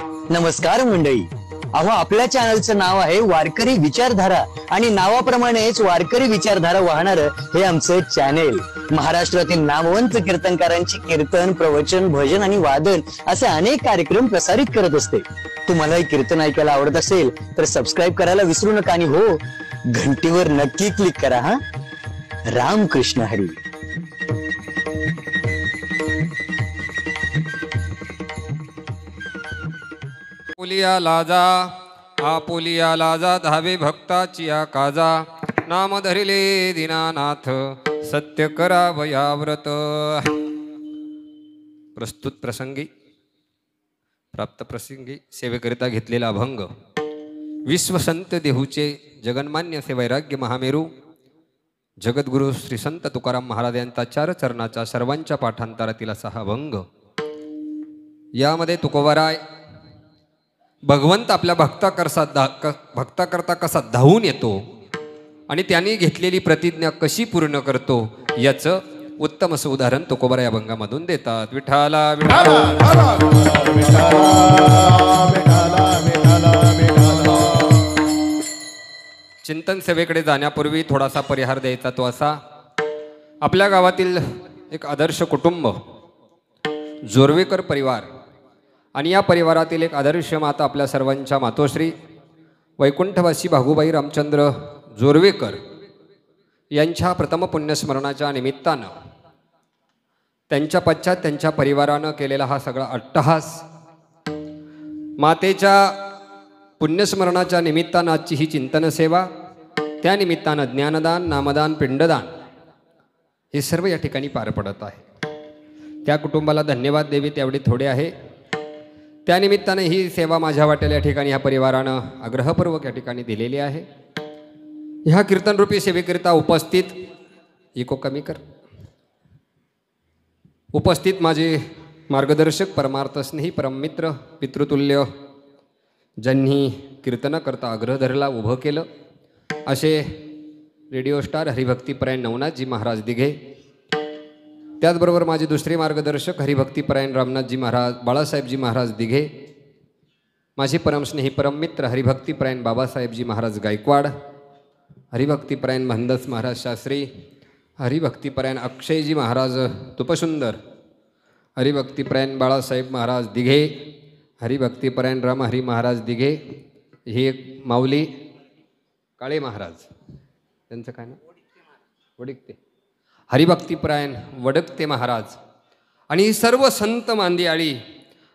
नमस्कार मंडळी. अहो, आपल्या चॅनलचं नाव आहे वारकरी विचारधारा आणि नावाप्रमाणेच वारकरी विचारधारा वाहणारं हे आमचं चॅनेल महाराष्ट्रातील नामवंत कीर्तनकारांची कीर्तन, प्रवचन, भजन आणि वादन असे अनेक कार्यक्रम प्रसारित करत असते. तुम्हाला कीर्तन ऐकायला आवडत असेल तर सबस्क्राईब करायला विसरू नका आणि हो, घंटीवर नक्की क्लिक करा. हा, रामकृष्ण हरी. आपुलिया लाजा, आपुलिया लाजा, धावे भक्ताची या काजा, नाम धरिले दीनानाथ, सत्य करावया व्रत. प्रस्तुत प्रसंगी प्राप्त प्रसंगी सेवेकरिता घेतलेला अभंग विश्वसंत देहूचे जगन्मान्य से वैराग्य महामेरू जगद्गुरु श्री संत तुकाराम महाराज यांचा चार चरणाचा सर्वांच्या पाठांतरातील असा हा अभंग. यामध्ये तुकोबाराय भगवंत आपल्या भक्ताकरता कसा धावून येतो आणि त्यांनी घेतलेली प्रतिज्ञा कशी पूर्ण करतो याचं उत्तम असं उदाहरण तुकोबारा या अभंगामधून देतात. विठाला विठाला चिंतन सेवेकडे जाण्यापूर्वी थोडासा परिहार द्यायचा तो असा. आपल्या गावातील एक आदर्श कुटुंब जोरवेकर परिवार आणि या परिवारातील एक आदर्श माता आपल्या सर्वांच्या मातोश्री वैकुंठवासी भागुबाई रामचंद्र जोरवेकर यांच्या प्रथम पुण्यस्मरणाच्या निमित्तानं त्यांच्या पश्चात त्यांच्या परिवारानं केलेला हा सगळा अट्टहास, मातेच्या पुण्यस्मरणाच्या निमित्तानं आजची ही चिंतन सेवा, त्या निमित्तानं ज्ञानदान, नामदान, पिंडदान हे सर्व या ठिकाणी पार पडत आहे. त्या कुटुंबाला धन्यवाद देवी तेवढे थोडे आहे. त्यानिमित्ताने ही सेवा माझ्या वाटेला या ठिकाणी ह्या परिवारानं आग्रहपूर्वक या ठिकाणी दिलेली आहे. ह्या कीर्तनरूपी सेवेकरिता उपस्थित इको कमी कर उपस्थित माझे मार्गदर्शक, परमार्थस्नेही, परममित्र, पितृतुल्य, ज्यांनी कीर्तन करता आग्रह धरला, उभं केलं असे रेडिओ स्टार हरिभक्तीपरायण नवनाथजी महाराज दिघे, त्याचबरोबर माझे दुसरे मार्गदर्शक हरिभक्तीपरायण रामनाथजी महाराज, बाळासाहेबजी महाराज दिघे, माझे परमस्नेही परममित्र हरिभक्तीपरायण बाबासाहेबजी महाराज गायकवाड, हरिभक्तीपरायण महंदस महाराज शास्त्री, हरिभक्तीपरायण अक्षयजी महाराज तुपसुंदर, हरिभक्तीपरायण बाळासाहेब महाराज दिघे, हरिभक्तीपरायण रामहरी महाराज दिघे, हे एक माऊली काळे महाराज, त्यांचं काय ना वडिकते, हरिभक्तीपरायण वडकते महाराज आणि ही सर्व संत मांदियाळी.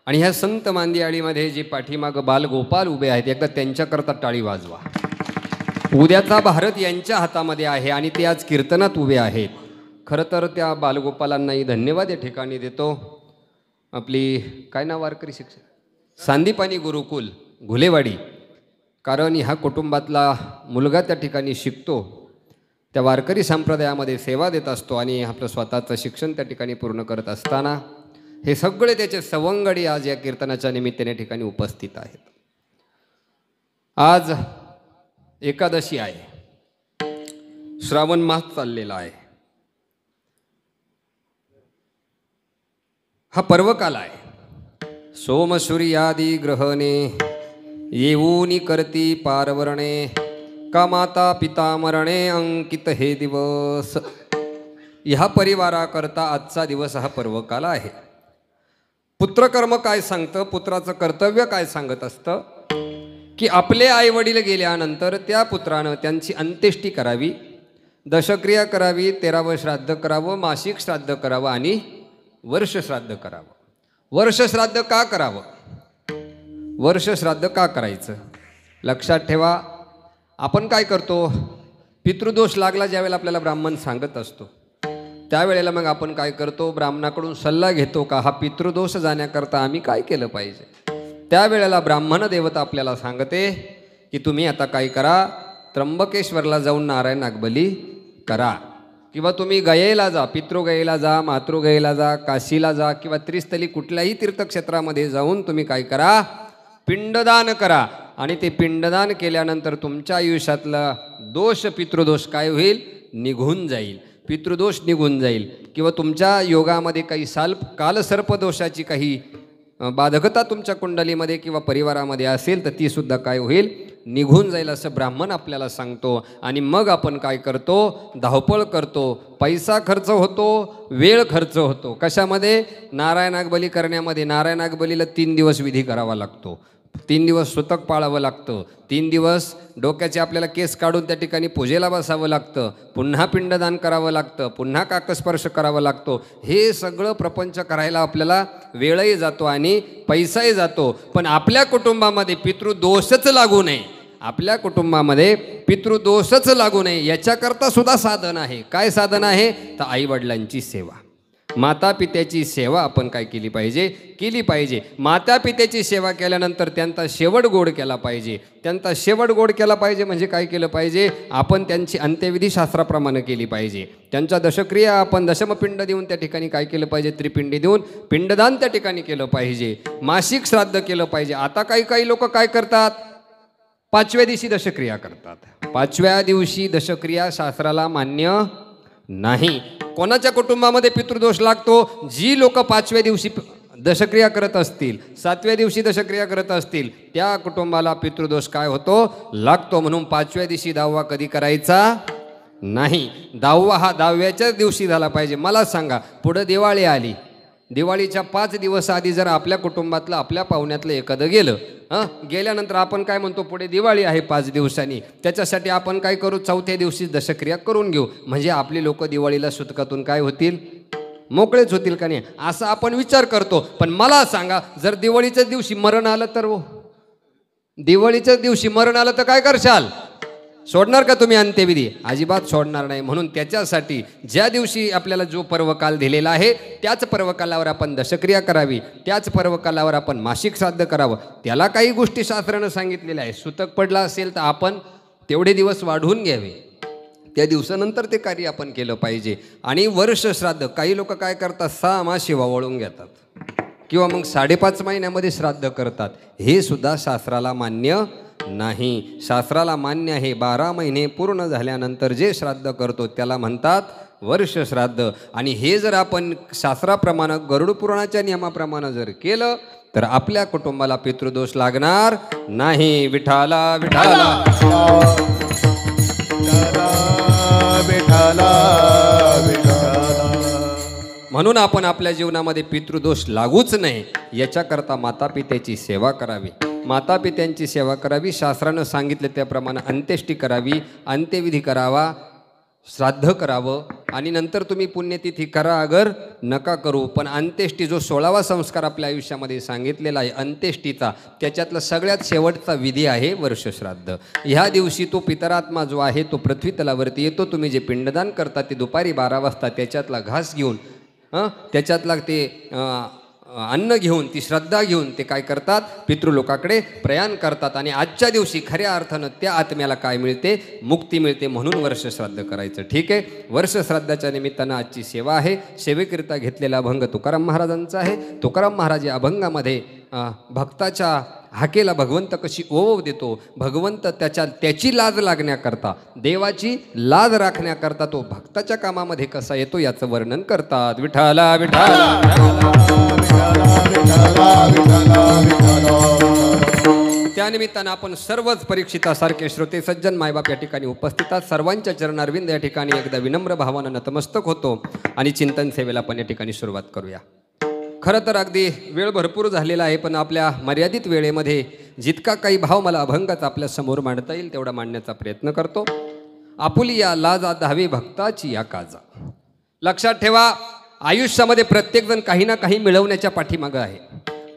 आणि ह्या संत मांदियाळीमध्ये जे पाठीमागं बालगोपाल उभे आहेत, एकदा त्यांच्याकरता टाळी वाजवा. उद्याचा भारत यांच्या हातामध्ये आहे आणि ते आज कीर्तनात उभे आहेत. खरं तर त्या बालगोपालांनाही धन्यवाद या ठिकाणी देतो. आपली काय नाव वारकरी शिक्षक सांदीपानी गुरुकुल घुलेवाडी, कारण ह्या कुटुंबातला मुलगा त्या ठिकाणी शिकतो, त्या वारकरी संप्रदायामध्ये सेवा देत असतो आणि आपलं स्वतःचं शिक्षण त्या ठिकाणी पूर्ण करत असताना हे सगळे त्याचे सवंगडी आज या कीर्तनाच्या निमित्ताने ठिकाणी उपस्थित आहेत. आज एकादशी आहे, श्रावण मास चाललेला आहे, हा पर्वकाल आहे. सोम सूर्यादी ग्रहणे येऊनी करती पारवरणे, का माता पिता मरणे अंकित हे दिवस. ह्या परिवाराकरता आजचा दिवस हा पर्वकाल आहे. पुत्रकर्म काय सांगतं, पुत्राचं कर्तव्य काय सांगत असतं की आपले आईवडील गेल्यानंतर त्या पुत्रानं त्यांची अंत्येष्टी करावी, दशक्रिया करावी, 13वं श्राद्ध करावं, मासिक श्राद्ध करावं आणि वर्षश्राद्ध करावं. वर्षश्राद्ध का करावं, वर्षश्राद्ध का करायचं, लक्षात ठेवा. आपण काय करतो, पितृदोष लागला ज्यावेळेला आपल्याला ब्राह्मण सांगत असतो त्यावेळेला मग आपण काय करतो, ब्राह्मणाकडून सल्ला घेतो का हा पितृदोष जाण्याकरता आम्ही काय केलं पाहिजे. त्यावेळेला ब्राह्मण देवता आपल्याला सांगते की तुम्ही आता काय करा, त्र्यंबकेश्वरला जाऊन नारायण नागबली करा, किंवा तुम्ही गयेला जा, पितृगयेला जा, मातृगयेला जा, काशीला जा, किंवा त्रिस्थली कुठल्याही तीर्थक्षेत्रामध्ये जाऊन तुम्ही काय करा, पिंडदान करा. आणि ते पिंडदान केल्यानंतर तुमच्या आयुष्यातला दोष, पितृदोष काय होईल, निघून जाईल. पितृदोष निघून जाईल. किंवा तुमच्या योगामध्ये काही कालसर्पदोषाची काही बाधकता तुमच्या कुंडलीमध्ये किंवा परिवारामध्ये असेल तर ती सुद्धा काय होईल, निघून जाईल असं ब्राह्मण आपल्याला सांगतो. आणि मग आपण काय करतो, धावपळ करतो, पैसा खर्च होतो, वेळ खर्च होतो. कशामध्ये, नारायणागबली करण्यामध्ये. नारायणागबलीला 3 दिवस विधी करावा लागतो, 3 दिवस सुतक पाळावं लागतं, 3 दिवस डोक्याचे आपल्याला केस काढून त्या ठिकाणी पूजेला बसावं लागतं, पुन्हा पिंडदान करावं लागतं, पुन्हा काकस्पर्श करावा लागतो. हे सगळं प्रपंच करायला आपल्याला वेळही जातो आणि पैसाही जातो. पण आपल्या कुटुंबामध्ये पितृदोषच लागू नये, आपल्या कुटुंबामध्ये पितृदोषच लागू नये याच्याकरता सुद्धा साधन आहे. काय साधन आहे, तर आईवडिलांची सेवा, माता पित्याची सेवा आपण काय केली पाहिजे, केली पाहिजे. माता पित्याची सेवा केल्यानंतर त्यांचा शेवट गोड केला पाहिजे. त्यांचा शेवट गोड केला पाहिजे म्हणजे काय केलं पाहिजे, आपण त्यांची अंत्यविधी शास्त्राप्रमाणे केली पाहिजे. त्यांच्या दशक्रिया आपण दशमपिंड देऊन त्या ठिकाणी काय केलं पाहिजे, त्रिपिंडी देऊन पिंडदान त्या ठिकाणी केलं पाहिजे. मासिक श्राद्ध केलं पाहिजे. आता काही लोक काय करतात, 5व्या दिवशी दशक्रिया करतात. 5व्या दिवशी दशक्रिया शास्त्राला मान्य नाही. कोणाच्या कुटुंबामध्ये पितृदोष लागतो, जी लोक 5व्या दिवशी दशक्रिया करत असतील, 7व्या दिवशी दशक्रिया करत असतील, त्या कुटुंबाला पितृदोष काय होतो, लागतो. म्हणून 5व्या दिवशी दहावा कधी करायचा नाही. दहावा हा 10व्याच्याच दिवशी झाला पाहिजे. मला सांगा, पुढं दिवाळी आली, दिवाळीच्या 5 दिवस आधी जर आपल्या कुटुंबातलं, आपल्या पाहुण्यातलं एखादं गेलं, गेल्यानंतर आपण काय म्हणतो, पुढे दिवाळी आहे 5 दिवसांनी, त्याच्यासाठी आपण काय करू, 4थ्या दिवशी दशक्रिया करून घेऊ, म्हणजे आपली लोक दिवाळीला सुतकातून काय होतील, मोकळेच होतील का नाही, असा आपण विचार करतो. पण मला सांगा, जर दिवाळीच्याच दिवशी मरण आलं तर, दिवाळीच्याच दिवशी मरण आलं तर काय करशाल, सोडणार का तुम्ही अंत्यविधी? अजिबात सोडणार नाही. म्हणून त्याच्यासाठी ज्या दिवशी आपल्याला जो पर्वकाल दिलेला आहे त्याच पर्वकालावर आपण दशक्रिया करावी, त्याच पर्वकालावर आपण मासिक श्राद्ध करावं. त्याला काही गोष्टी शास्त्रानं सांगितलेल्या आहे. सुतक पडला असेल तर आपण तेवढे दिवस वाढवून घ्यावे, त्या दिवसानंतर ते कार्य आपण केलं पाहिजे. आणि वर्ष श्राद्ध, काही लोक काय करतात, 6 मासे वावळून घेतात किंवा मग 5.5 महिन्यामध्ये श्राद्ध करतात. हे सुद्धा शास्त्राला मान्य नाही. शास्त्राला मान्य आहे 12 महिने पूर्ण झाल्यानंतर जे श्राद्ध करतो त्याला म्हणतात वर्ष श्राद्ध. आणि हे जर आपण शास्त्राप्रमाणे, गरुड पुराणाच्या नियमाप्रमाणे जर केलं तर आपल्या कुटुंबाला पितृदोष लागणार नाही. विठाला विठाला म्हणून आपण आपल्या जीवनामध्ये पितृदोष लागूच नाही याच्याकरता मातापित्याची सेवा करावी, मातापित्यांची सेवा करावी. शास्त्रानं सांगितले त्याप्रमाणे अंत्येष्टी करावी, अंत्यविधी करावा, श्राद्ध करावं. आणि नंतर तुम्ही पुण्यतिथी करा अगर नका करू, पण अंत्येष्टी जो 16वा संस्कार आपल्या आयुष्यामध्ये सांगितलेला आहे अंत्येष्टीचा, त्याच्यातला सगळ्यात शेवटचा विधी आहे वर्षश्राद्ध. ह्या दिवशी तो पितरात्मा जो आहे तो पृथ्वी तलावरती येतो. तुम्ही जे पिंडदान करता ते दुपारी 12 वाजता त्याच्यातला घास घेऊन, त्याच्यातला ते अन्न घेऊन, ती श्रद्धा घेऊन ते काय करतात, पितृलोकाकडे प्रयाण करतात. आणि आजच्या दिवशी खऱ्या अर्थानं त्या आत्म्याला काय मिळते, मुक्ती मिळते. म्हणून वर्षश्राद्ध करायचं. ठीक आहे, वर्षश्राद्धाच्या निमित्तानं आजची सेवा आहे. सेवेकरिता घेतलेला अभंग तुकाराम महाराजांचा आहे. तुकाराम महाराज या अभंगामध्ये भक्ताच्या हाकेला भगवंत कशी ओव देतो, भगवंत त्याची लाज लागण्याकरता, देवाची लाज राखण्याकरता तो भक्ताच्या कामामध्ये कसा येतो याचं वर्णन करतात. विठाला विठाला त्यानिमित्तानं आपण सर्वच परीक्षितासारखे श्रोते सज्जन मायबाप या ठिकाणी उपस्थित आहेत. सर्वांच्या चरणारविंद या ठिकाणी एकदा विनम्र भावानं नतमस्तक होतो आणि चिंतन सेवेला आपण या ठिकाणी सुरुवात करूया. खरं तर अगदी वेळ भरपूर झालेला आहे, पण आपल्या मर्यादित वेळेमध्ये जितका काही भाव मला अभंगाचा आपल्या समोर मांडता येईल तेवढा मांडण्याचा प्रयत्न करतो. आपुलिया लाजा धावे भक्ताची या काजा. लक्षात ठेवा, आयुष्यामध्ये प्रत्येकजण काही ना काही मिळवण्याच्या पाठीमागं आहे,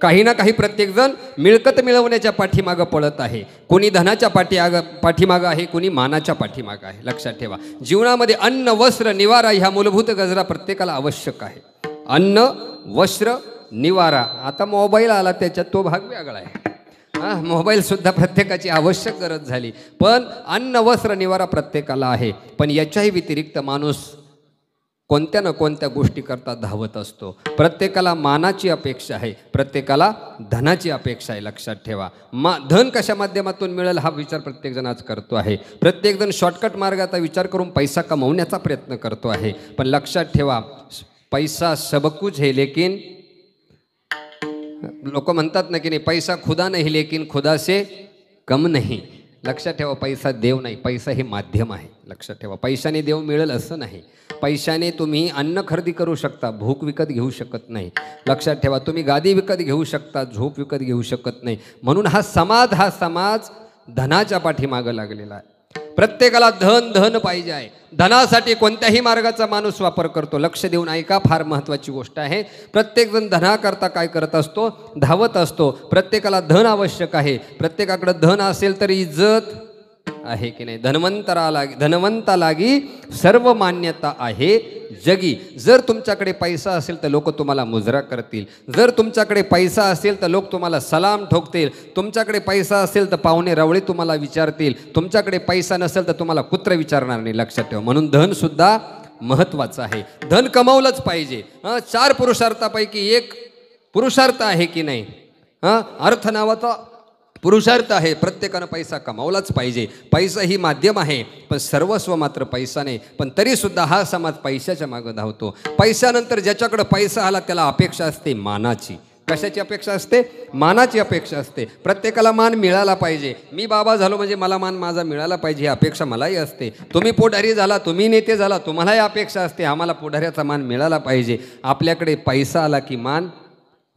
काही ना काही प्रत्येकजण मिळकत मिळवण्याच्या पाठीमागं पळत आहे. कोणी धनाच्या पाठीमागं आहे, कोणी मानाच्या पाठीमागं आहे. लक्षात ठेवा, जीवनामध्ये अन्न वस्त्र निवारा ह्या मूलभूत गरजा प्रत्येकाला आवश्यक आहे. अन्न वस्त्र निवारा. आता मोबाईल आला त्याच्यात तो भाग वेगळा आहे. मोबाईलसुद्धा प्रत्येकाची आवश्यक गरज झाली, पण अन्न वस्त्र निवारा प्रत्येकाला आहे. पण याच्याही व्यतिरिक्त माणूस कोणत्या ना कोणत्या गोष्टी करता धावत असतो. प्रत्येकाला मानाची अपेक्षा आहे, प्रत्येकाला धनाची अपेक्षा आहे. लक्षात ठेवा, धन कशा माध्यमातून मिळेल हा विचार प्रत्येकजण आज करतो आहे. प्रत्येकजण शॉर्टकट मार्गाचा विचार करून पैसा कमवण्याचा प्रयत्न करतो आहे. पण लक्षात ठेवा, पैसा सब कुछ है लेकिन लोक म्हणतात ना की नाही, पैसा खुदा नाही लेकिन खुदा से कम नाही. लक्षात ठेवा, पैसा देव नाही, पैसा हे माध्यम आहे. लक्षात ठेवा, पैशाने देव मिळेल असं नाही. पैशाने तुम्ही अन्न खरेदी करू शकता, भूक विकत घेऊ शकत नाही. लक्षात ठेवा, तुम्ही गादी विकत घेऊ शकता, झोप विकत घेऊ शकत नाही. म्हणून हा समाज धनाच्या पाठीमागं लागलेला आहे. प्रत्येकाला धन पाहिजे आहे. धनासाठी कोणत्याही मार्गाचा माणूस वापर करतो. लक्ष देऊन ऐका, फार महत्त्वाची गोष्ट आहे. प्रत्येकजण धनाकरता काय करत असतो? धावत असतो. प्रत्येकाला धन आवश्यक आहे. प्रत्येकाकडे धन असेल तर इज्जत आहे की नाही? धनवंतालागी सर्व मान्यता आहे जगी. जर तुमच्याकडे पैसा असेल तर लोक तुम्हाला मुजरा करतील. जर तुमच्याकडे पैसा असेल तर लोक तुम्हाला सलाम ठोकतील. तुमच्याकडे पैसा असेल तर पाहुणे रवळे तुम्हाला विचारतील. तुमच्याकडे पैसा नसेल तर तुम्हाला कुत्र विचारणार नाही. लक्षात ठेवा. म्हणून धन सुद्धा महत्त्वाचं आहे. धन कमावलंच पाहिजे. 4 पुरुषार्थापैकी एक पुरुषार्थ आहे की नाही? अर्थ नावाचा पुरुषार्थ आहे. प्रत्येकानं पैसा कमावलाच पाहिजे. पैसा ही माध्यम आहे, पण सर्वस्व मात्र पैसा नाही. पण तरीसुद्धा हा समाज पैशाच्या मागं धावतो. पैशानंतर ज्याच्याकडे पैसा आला त्याला अपेक्षा असते मानाची. कशाची अपेक्षा असते? मानाची अपेक्षा असते. प्रत्येकाला मान मिळाला पाहिजे. मी बाबा झालो म्हणजे मला मान माझा मिळाला पाहिजे ही अपेक्षा मलाही असते. तुम्ही पुढारी झाला, तुम्ही नेते झाला, तुम्हालाही अपेक्षा असते आम्हाला पुढाऱ्याचा मान मिळाला पाहिजे. आपल्याकडे पैसा आला की मान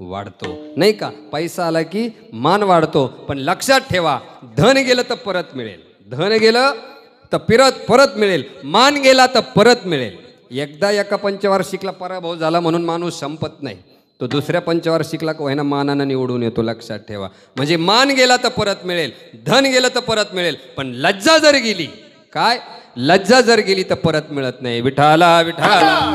वाढतो, नाही का? पैसा आला की मान वाढतो. पण लक्षात ठेवा, धन गेलं तर परत मिळेल. धन गेलं तर परत मिळेल. मान गेला तर परत मिळेल. एकदा एका पंचवार्षिकला पराभव झाला म्हणून माणूस संपत नाही. तो दुसऱ्या पंचवार्षिकला कोयना मानानं निवडून येतो. लक्षात ठेवा. म्हणजे मान गेला तर परत मिळेल, धन गेलं तर परत मिळेल. पण लज्जा जर गेली, काय लज्जा जर गेली तर परत मिळत नाही. विठाला विठाला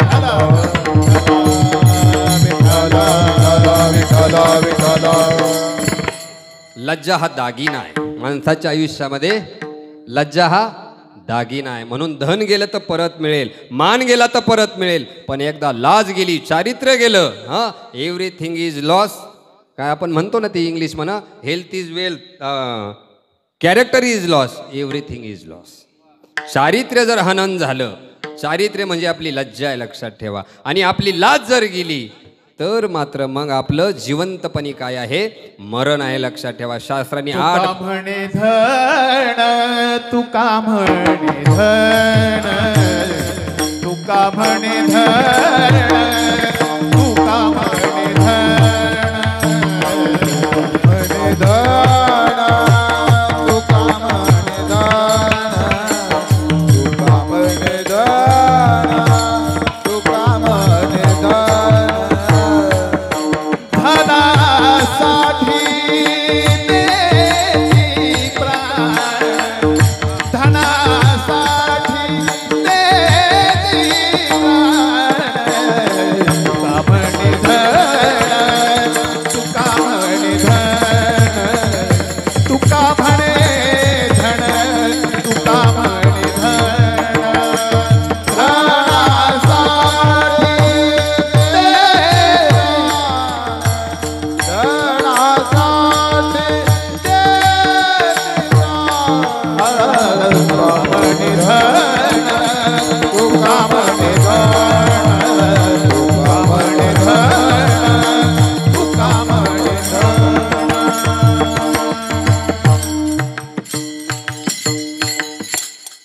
लज्जा हा दागिना आहे. माणसाच्या आयुष्यामध्ये लज्जा हा दागिना आहे. म्हणून धन गेलं तर परत मिळेल, मान गेला तर परत मिळेल. पण एकदा लाज गेली, चारित्र्य गेलं, एव्हरीथिंग इज लॉस. काय आपण म्हणतो ना ते इंग्लिश म्हणा, health is wealth, character is loss, everything is loss. चारित्र्य जर हनन झालं, चारित्र्य म्हणजे आपली लज्जा आहे. लक्षात ठेवा. आणि आपली लाज जर गेली तर मात्र मग आपलं जिवंतपणी काय आहे? मरण आहे. लक्षात ठेवा. शास्त्रांनी 8 म्हणे धन, तुका म्हणे धन, तुका म्हणे धन, तुका म्हणे धन, म्हणे धन, तुका म्हणे धन, तुका म्हणे धन, तुका म्हणे धन. धनासाठी देती प्राण, धनासाठी देती प्राण. तुका म्हणे धन, तुका म्हणे धन, तुका म्हणे धन, तुका म्हणे धन. धनासाठी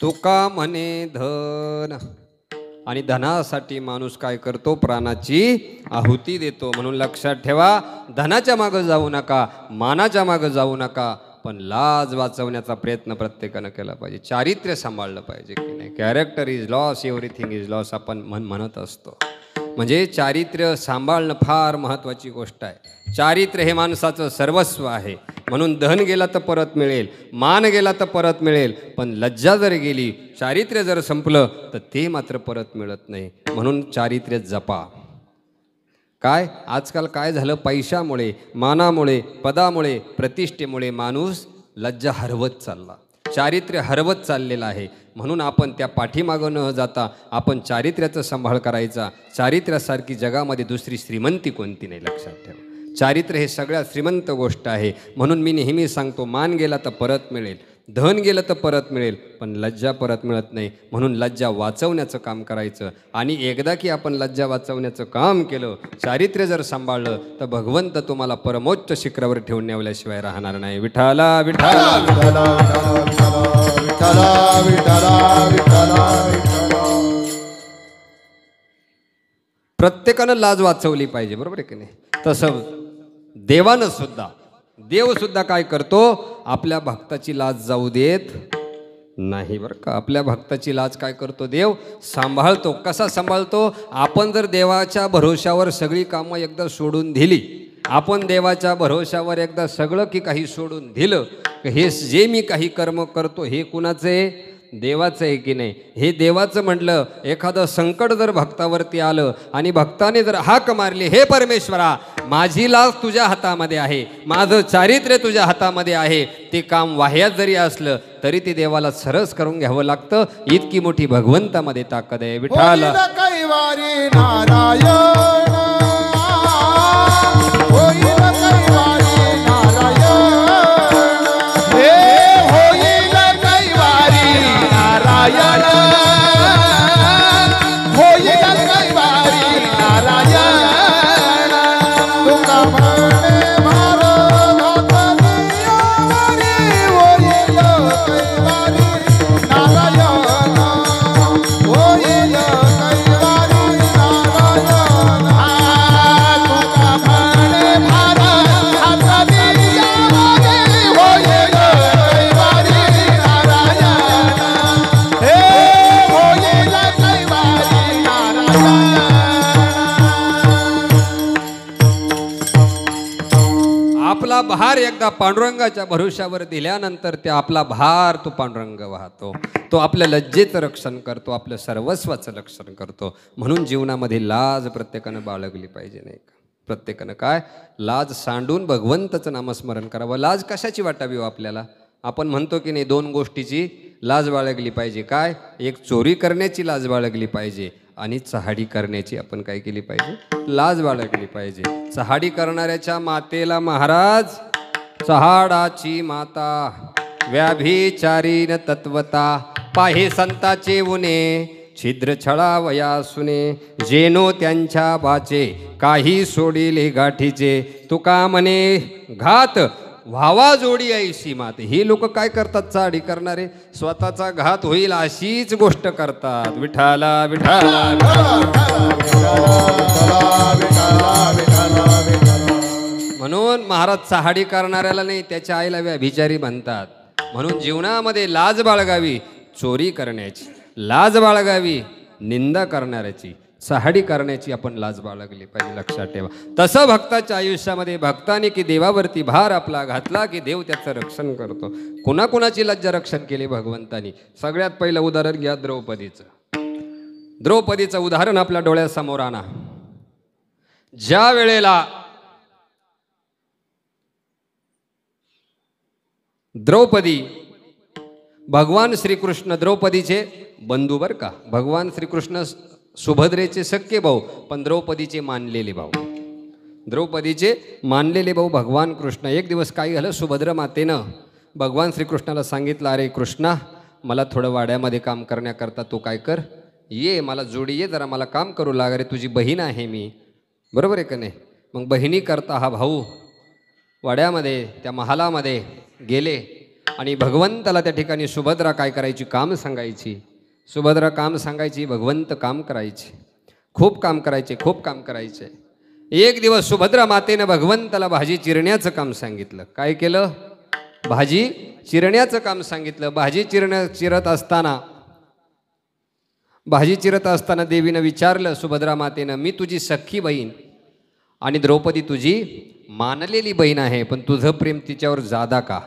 तुका म्हणे धन. आणि धनासाठी माणूस काय करतो? प्राणाची आहुती देतो. म्हणून लक्षात ठेवा, धनाच्या मागं जाऊ नका, मानाच्या मागं जाऊ नका, पण लाज वाचवण्याचा प्रयत्न प्रत्येकानं केला पाहिजे. चारित्र्य सांभाळलं पाहिजे की नाही? Character is loss, everything is loss आपण म्हणत असतो. म्हणजे चारित्र्य सांभाळणं फार महत्त्वाची गोष्ट आहे. चारित्र्य हे माणसाचं सर्वस्व आहे. म्हणून धन गेला तर परत मिळेल, मान गेला तर परत मिळेल, पण लज्जा जर गेली, चारित्र्य जर संपलं तर ते मात्र परत मिळत नाही. म्हणून चारित्र्य जपा. काय आजकाल काय झालं? पैशामुळे, मानामुळे, पदामुळे, प्रतिष्ठेमुळे माणूस लज्जा हरवत चालला, चारित्र्य हरवत चाललेलं आहे. म्हणून आपण त्या पाठीमागं न जाता आपण चारित्र्याचा सांभाळ करायचा. चारित्र्यासारखी जगामध्ये दुसरी श्रीमंती कोणती नाही. लक्षात ठेवा. चारित्र्य हे सगळ्यात श्रीमंत गोष्ट आहे. म्हणून मी नेहमी सांगतो, मान गेला तर परत मिळेल, धन गेलं तर परत मिळेल, पण लज्जा परत मिळत नाही. म्हणून लज्जा वाचवण्याचं काम करायचं. आणि एकदा की आपण लज्जा वाचवण्याचं काम केलं, चारित्र्य जर सांभाळलं, तर भगवंत तुम्हाला परमोच्च शिखरावर ठेवून नेवल्याशिवाय राहणार नाही. विठाला विठाला विठ्ठला विठ्ठला विठ्ठला विठ्ठला विठ्ठला. प्रत्येकानं लाज वाचवली पाहिजे, बरोबर आहे की नाही? तसं देवानं सुद्धा, देव सुद्धा काय करतो, आपल्या भक्ताची लाज जाऊ देत नाही, बरं का? आपल्या भक्ताची लाज काय करतो, देव सांभाळतो. कसा सांभाळतो? आपण जर देवाच्या भरोशावर सगळी कामं एकदा सोडून दिली, आपण देवाच्या भरोशावर एकदा सगळं की काही सोडून दिलं, हे जे मी काही कर्म करतो हे कुणाचं आहे? देवाचं आहे की नाही? हे देवाचं म्हटलं. एखादं संकट जर भक्तावरती आलं आणि भक्ताने जर हाक मारली, हे परमेश्वरा, माझी लाज तुझ्या हातामध्ये आहे, माझं चारित्र्य तुझ्या हातामध्ये आहे, ते काम वाह्यात जरी असलं तरी ते देवाला सरस करून घ्यावं लागतं. इतकी मोठी भगवंतामध्ये ताकद आहे. विठाला कैवारी नारायण होईल कैवारी नारायण. हे होईल कैवारी नारायण होईल कैवारी नारायण. तुका म्हणे भारत घातली होईल कैवारी नारायण होईल कैवारी नारायण. तुका म्हणे भारत घातली होईल कैवारी नारायण. हे होईल कैवारी नारायण. आपला भार एकदा पांडुरंगाच्या भरोशावर दिल्यानंतर ते आपला भार तो पांडुरंग वाहतो. तो आपल्या लज्जेचं रक्षण करतो, आपलं सर्वस्वाचं रक्षण करतो. म्हणून जीवनामध्ये लाज प्रत्येकानं बाळगली पाहिजे, नाही का? प्रत्येकानं काय, लाज सांडून भगवंताचं नामस्मरण करावं. लाज कशाची वाटावी हो आपल्याला? आपण म्हणतो की नाही, दोन गोष्टीची लाज बाळगली पाहिजे. काय? एक चोरी करण्याची लाज बाळगली पाहिजे आणि चहाडी करण्याची आपण काय केली पाहिजे? लाज बाळगली पाहिजे. चहाडी करणाऱ्याच्या मातेला महाराज, चहाडाची माता व्याभिचारीन तत्वता, पाहे संताचे उने छिद्र छळावया सुने, जेनो त्यांच्या बाचे काही सोडिले गाठीचे, तुका म्हणे घात व्हावा जोडी ऐशी माते. ही लोक काय करतात? चाडी करणारे स्वतःचा घात होईल अशीच गोष्ट करतात. विठाला विठाला म्हणून महाराज चहाडी करणाऱ्याला नाही, त्याच्या आईला व्याभिचारी म्हणतात. म्हणून जीवनामध्ये लाज बाळगावी चोरी करण्याची, लाज बाळगावी निंदा करणाऱ्याची, चहाडी करण्याची आपण लाज बाळगली पाहिजे. लक्षात ठेवा. तसं भक्ताच्या आयुष्यामध्ये भक्ताने की देवावरती भार आपला घातला की देव त्याचं रक्षण करतो. कुणाकुणाची लज्जा रक्षण केली भगवंतानी? सगळ्यात पहिलं उदाहरण घ्या द्रौपदीचं. द्रौपदीचं उदाहरण आपल्या डोळ्यासमोर आणा. ज्या वेळेला द्रौपदी, भगवान श्रीकृष्ण द्रौपदीचे बंधू, बर का? भगवान श्रीकृष्ण सुभद्रेचे सख्खे भाऊ, पण द्रौपदीचे मानलेले भाऊ. द्रौपदीचे मानलेले भाऊ भगवान कृष्ण. एक दिवस काय झालं, सुभद्रा मातेनं भगवान श्रीकृष्णाला सांगितलं, अरे कृष्णा, मला थोडं वाड्यामध्ये काम करण्याकरता तू काय कर, ये, मला जोडी ये, जरा मला काम करू लाग. अरे तुझी बहीण आहे मी, बरोबर आहे का नाही? मग बहिणी करता हा भाऊ वाड्यामध्ये त्या महालामध्ये गेले आणि भगवंताला त्या ठिकाणी सुभद्रा काय करायची? काम सांगायची. सुभद्रा काम सांगायची, भगवंत काम करायचे. खूप काम करायचे, खूप काम करायचे. एक दिवस सुभद्रा मातेनं भगवंताला भाजी चिरण्याचं काम सांगितलं. काय केलं? भाजी चिरण्याचं काम सांगितलं. भाजी चिरत असताना देवीनं विचारलं सुभद्रा मातेनं, मी तुझी सख्खी बहीण आणि द्रौपदी तुझी मानलेली बहीण आहे, पण तुझं प्रेम तिच्यावर जादा का?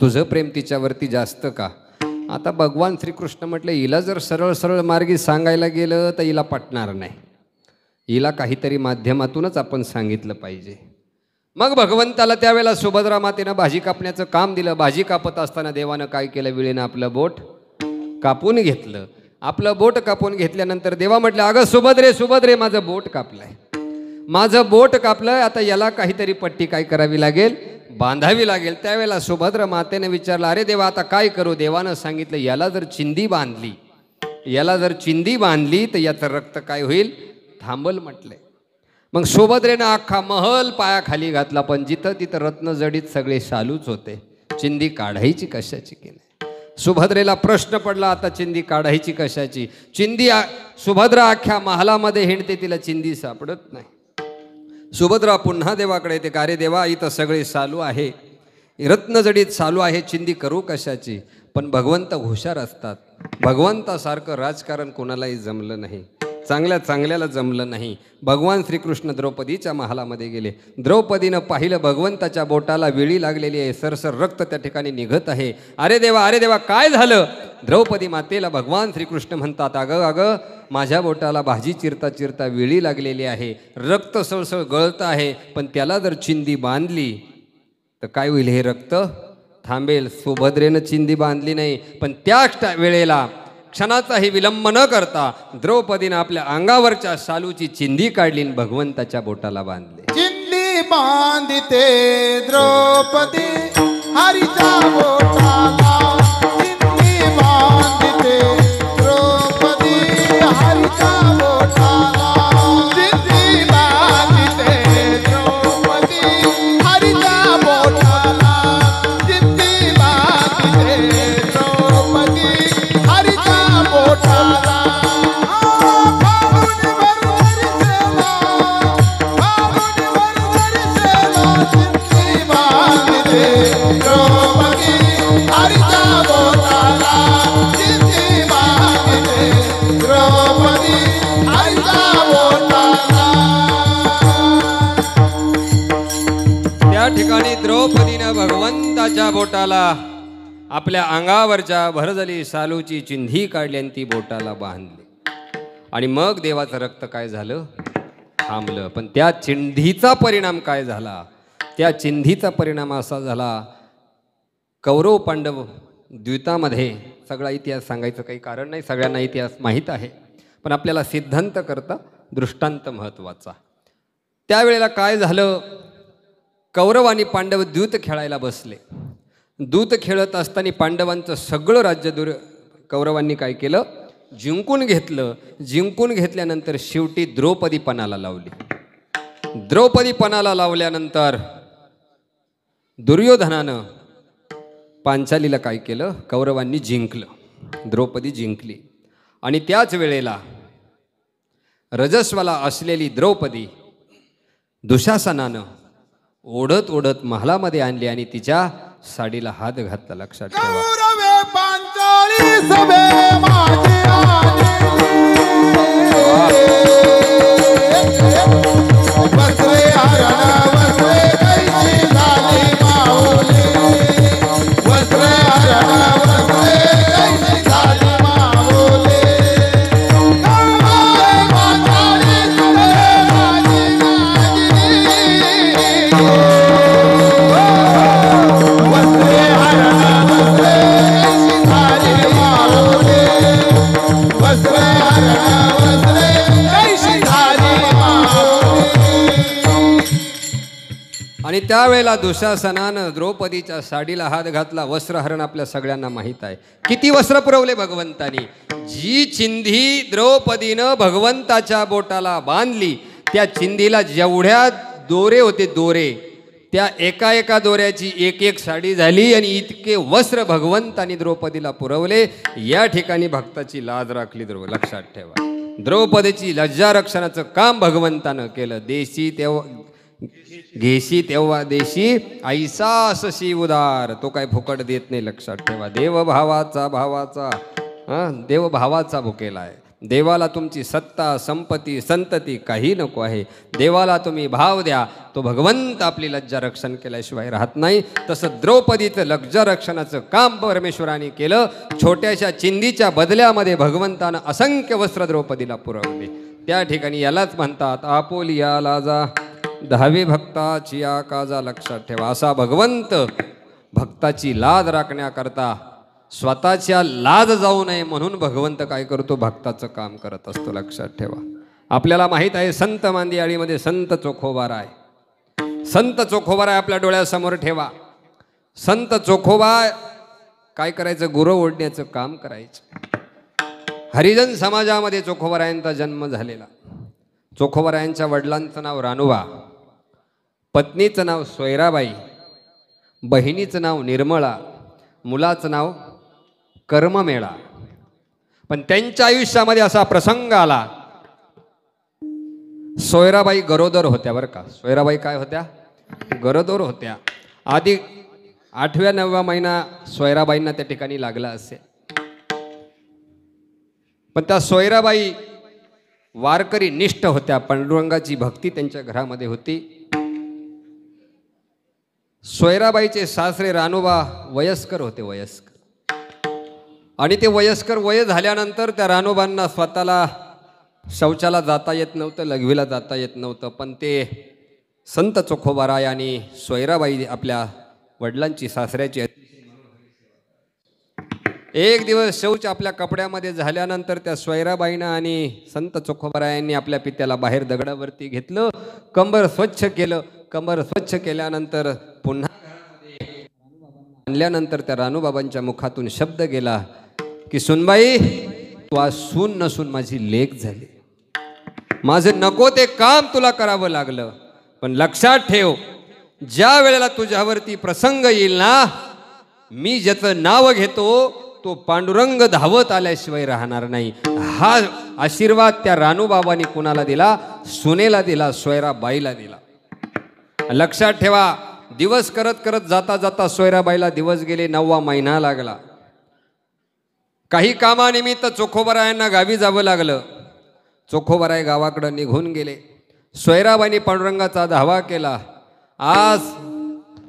तुझं प्रेम तिच्यावरती जास्त का? आता भगवान श्रीकृष्ण म्हटलं, हिला जर सरळ सरळ मार्गी सांगायला गेलं तर हिला पटणार नाही. हिला काहीतरी माध्यमातूनच आपण सांगितलं पाहिजे. मग भगवंताला त्यावेळेला सुभद्रा मातेनं भाजी कापण्याचं काम दिलं. भाजी कापत असताना देवानं काय केलं? विळेनं आपलं बोट कापून घेतलं. आपलं बोट कापून घेतल्यानंतर देवा म्हटलं, अगं सुभद्रे, सुभद्रे, माझं बोट कापलंय, माझं बोट कापलंय, आता याला काहीतरी पट्टी काय करावी लागेल, बांधावी लागेल त्यावेळेला सुभद्रा मातेने विचारलं, अरे देवा आता काय करू? देवानं सांगितलं, याला जर चिंदी बांधली, याला जर चिंदी बांधली तर याचं रक्त काय होईल? थांबल म्हटले. मग सुभद्रेनं अख्खा महल पायाखाली घातला, पण जिथं तिथं रत्नजडीत सगळे शालूच होते. चिंदी काढायची कशाची की नाही? सुभद्रेला प्रश्न पडला, आता चिंदी काढायची कशाची? सुभद्रा अख्ख्या महालामध्ये हिंडते, तिला चिंदी सापडत नाही. सुभद्रा पुन्हा देवाकडे येते, का अरे देवा इथं सगळे चालू आहे, रत्नजडीत चालू आहे, चिंदी करू कशाची? पण भगवंत हुशार असतात. भगवंतासारखं राजकारण कोणालाही जमलं नाही, चांगल्याला जमलं नाही. भगवान श्रीकृष्ण द्रौपदीच्या महालामध्ये गेले. द्रौपदीनं पाहिलं भगवंताच्या बोटाला विळी लागलेली आहे, सरसर रक्त त्या ठिकाणी निघत आहे. अरे देवा काय झालं? द्रौपदी मातेला भगवान श्रीकृष्ण म्हणतात, अगं माझ्या बोटाला भाजी चिरता चिरता विळी लागलेली आहे, रक्त सळसळ गळत आहे, पण त्याला जर चिंदी बांधली तर काय होईल? हे रक्त थांबेल. सुभद्रेनं चिंदी बांधली नाही, पण त्या वेळेला क्षणाचाही विलंब न करता द्रौपदीनं आपल्या अंगावरच्या शालूची चिंदी काढली आणि भगवंताच्या बोटाला बांधली. चिंदी बांधते द्रौपदी हरीच्या बोटाला, चिंदी बांधते द्रौपदी हरीच्या बोटाला, चिंदी बांधते द्रौपदी हरीच्या बोटाला, चिंदी बांधते द्रौपदी हरीच्या बोटाला. त्या ठिकाणी द्रौपदीनं भगवंताच्या बोटाला आपल्या अंगावरच्या भरजली शालूची चिंधी काढली आणि ती बोटाला बांधली. आणि मग देवाचं रक्त काय झालं? थांबलं. पण त्या चिंधीचा परिणाम काय झाला? त्या चिंधीचा परिणाम असा झाला, कौरव पांडव द्वितामध्ये, सगळा इतिहास सांगायचं काही कारण नाही, सगळ्यांना इतिहास माहीत आहे, पण आपल्याला सिद्धांत करता दृष्टांत महत्त्वाचा. त्यावेळेला काय झालं? कौरव आणि पांडव द्यूत खेळायला बसले. दूत खेळत असताना पांडवांचं सगळं राज्य कौरवांनी काय केलं? जिंकून घेतलं. जिंकून घेतल्यानंतर शेवटी द्रौपदी पणाला लावली. द्रौपदी पणाला लावल्यानंतर दुर्योधनानं पांचालीला काय केलं? कौरवांनी जिंकलं, द्रौपदी जिंकली. आणि त्याच वेळेला रजस्वाला असलेली द्रौपदी दुःशासनानं ओढत ओढत महालामध्ये आणली आणि तिच्या साडीला हात घातला. लक्षात ठेवा. कौरवे पांचाली सभे माझे वस्त्रे हरण वस्त्रे कैसी झाली माऊली, वस्त्रे हरण वस्त्रे कैसी झाली माऊली. कौरवे पांचाली सभे माझे वस्त्रे हरण वस्त्रे कैसी झाली माऊली, वस्त्रे हरण वस्त्रे कैसी झाली माऊली. आणि त्यावेळेला दुःशासनानं द्रौपदीच्या साडीला हात घातला. वस्त्रहरण आपल्या सगळ्यांना माहीत आहे. किती वस्त्र पुरवले भगवंतानी? जी चिंधी द्रौपदीनं भगवंताच्या बोटाला बांधली, त्या चिंधीला जेवढ्या दोरे होते, दोरे, त्या एका दोऱ्याची एक साडी झाली. आणि इतके वस्त्र भगवंतानी द्रौपदीला पुरवले. या ठिकाणी भक्ताची लाज राखली. लक्षात ठेवा, द्रौपदीची लज्जा रक्षणाचं काम भगवंतानं केलं. घेशी तेव्हा देशी, ऐसा असशी उदार, तो काय फुकट देत नाही. लक्षात ठेवा, देवभावाचा भुकेला आहे. देवाला तुमची सत्ता संपत्ती संतती काही नको आहे. देवाला तुम्ही भाव द्या, तो भगवंत आपली लज्जा रक्षण केल्याशिवाय राहत नाही. तसं द्रौपदीचं लज्जा रक्षणाचं काम परमेश्वराने केलं. छोट्याशा चिंधीच्या बदल्यामध्ये भगवंतानं असंख्य वस्त्र द्रौपदीला पुरवले. त्या ठिकाणी यालाच म्हणतात आपोलिया लाजा, दहावी भक्ताची या काजा. लक्षात ठेवा, असा भगवंत भक्ताची लाज राखण्याकरता स्वतःच्या लाज जाऊ नये म्हणून भगवंत काय करतो? भक्ताचं काम करत असतो. लक्षात ठेवा, आपल्याला माहीत आहे संत मांदियाळीमध्ये संत चोखोबार आहे. संत चोखोबाराय आपल्या डोळ्यासमोर ठेवा. संत चोखोबा काय करायचं? गुरव ओढण्याचं काम करायचं. हरिजन समाजामध्ये चोखोबारायांचा जन्म झालेला. चोखोबारायांच्या वडिलांचं नाव रानुबा, पत्नीचं नाव सोयराबाई, बहिणीचं नाव निर्मळा, मुलाचं नाव कर्ममेळा. पण त्यांच्या आयुष्यामध्ये असा प्रसंग आला. सोयराबाई गरोदर होत्या बरं का. सोयराबाई काय होत्या? गरोदर होत्या. आधी 8व्या-9व्या महिना सोयराबाईंना त्या ठिकाणी लागला असेल. पण त्या सोयराबाई वारकरी निष्ठ होत्या. पांडुरंगाची भक्ती त्यांच्या घरामध्ये होती. सोयराबाईचे सासरे रानुबा वयस्कर होते, वयस्कर. आणि ते वयस्कर वय झाल्यानंतर त्या रानुबांना स्वतःला शौचाला जाता येत नव्हतं, लघवीला जाता येत नव्हतं. पण ते संत चोखोबाराय आणि सोयराबाई आपल्या वडिलांची, सासऱ्याची, एक दिवस शौच आपल्या कपड्यामध्ये झाल्यानंतर त्या सोयराबाईनं आणि संत चोखोबारायांनी आपल्या पित्याला बाहेर दगडावरती घेतलं, कंबर स्वच्छ केलं. कंबर स्वच्छ केल्यानंतर पुन्हा आणल्यानंतर त्या रानूबाबांच्या मुखातून शब्द गेला की सुनबाई, तू आज सून नसून माझी लेक झाली. माझं नको ते काम तुला करावं लागलं. पण लक्षात ठेव, ज्या वेळेला तुझ्यावरती प्रसंग येईल ना, मी ज्याचं नाव घेतो तो पांडुरंग धावत आल्याशिवाय राहणार नाही. हा आशीर्वाद त्या रानूबाबांनी कुणाला दिला? सुनेला दिला, सोयराबाईला दिला. लक्षात ठेवा, दिवस करत करत जाता जाता सोयराबाईला दिवस गेले, 9वा महिना लागला. काही कामानिमित्त चोखोबारायांना गावी जावं लागलं. चोखोबाराय गावाकडं निघून गेले. सोयराबाईंनी पांडुरंगाचा धावा केला. आज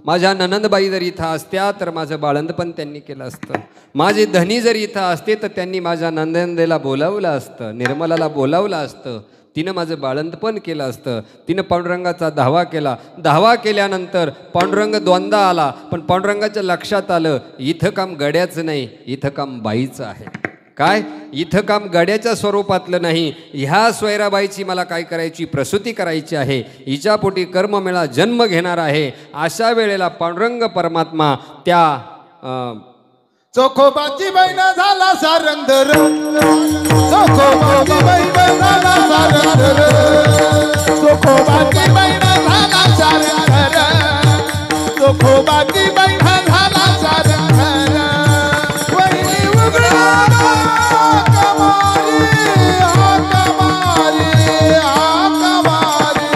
माझ्या ननंदबाई जर इथं असत्या तर माझं बाळंतपण त्यांनी केलं असतं. माझे धनी जर इथं असते तर त्यांनी माझ्या नंदनदेला बोलावलं असतं, निर्मलाला बोलावलं असतं, तिनं माझं बाळंतपण केलं असतं. तिनं पांडुरंगाचा धावा केला. धावा केल्यानंतर पांडुरंग द्वंद्वा आला. पण पांडुरंगाच्या लक्षात आलं, इथं काम गड्याचं नाही, इथं काम बाईचं आहे. काय? इथं काम गड्याच्या स्वरूपातलं नाही. ह्या सोयराबाईची मला काय करायची? प्रसूती करायची आहे. हिच्या पोटी कर्ममेळा जन्म घेणार आहे. अशा वेळेला पांडुरंग परमात्मा त्या चोखोबाची बहीण झाला सारंगधर, चोखोबाची बहीण झाला सारंगधर, चोखोबाची बहीण झाला सारंगधर, चोखोबाची बहीण झाला सारंगधर. वहिनी उघडा कमारी, कमारी, कमारी,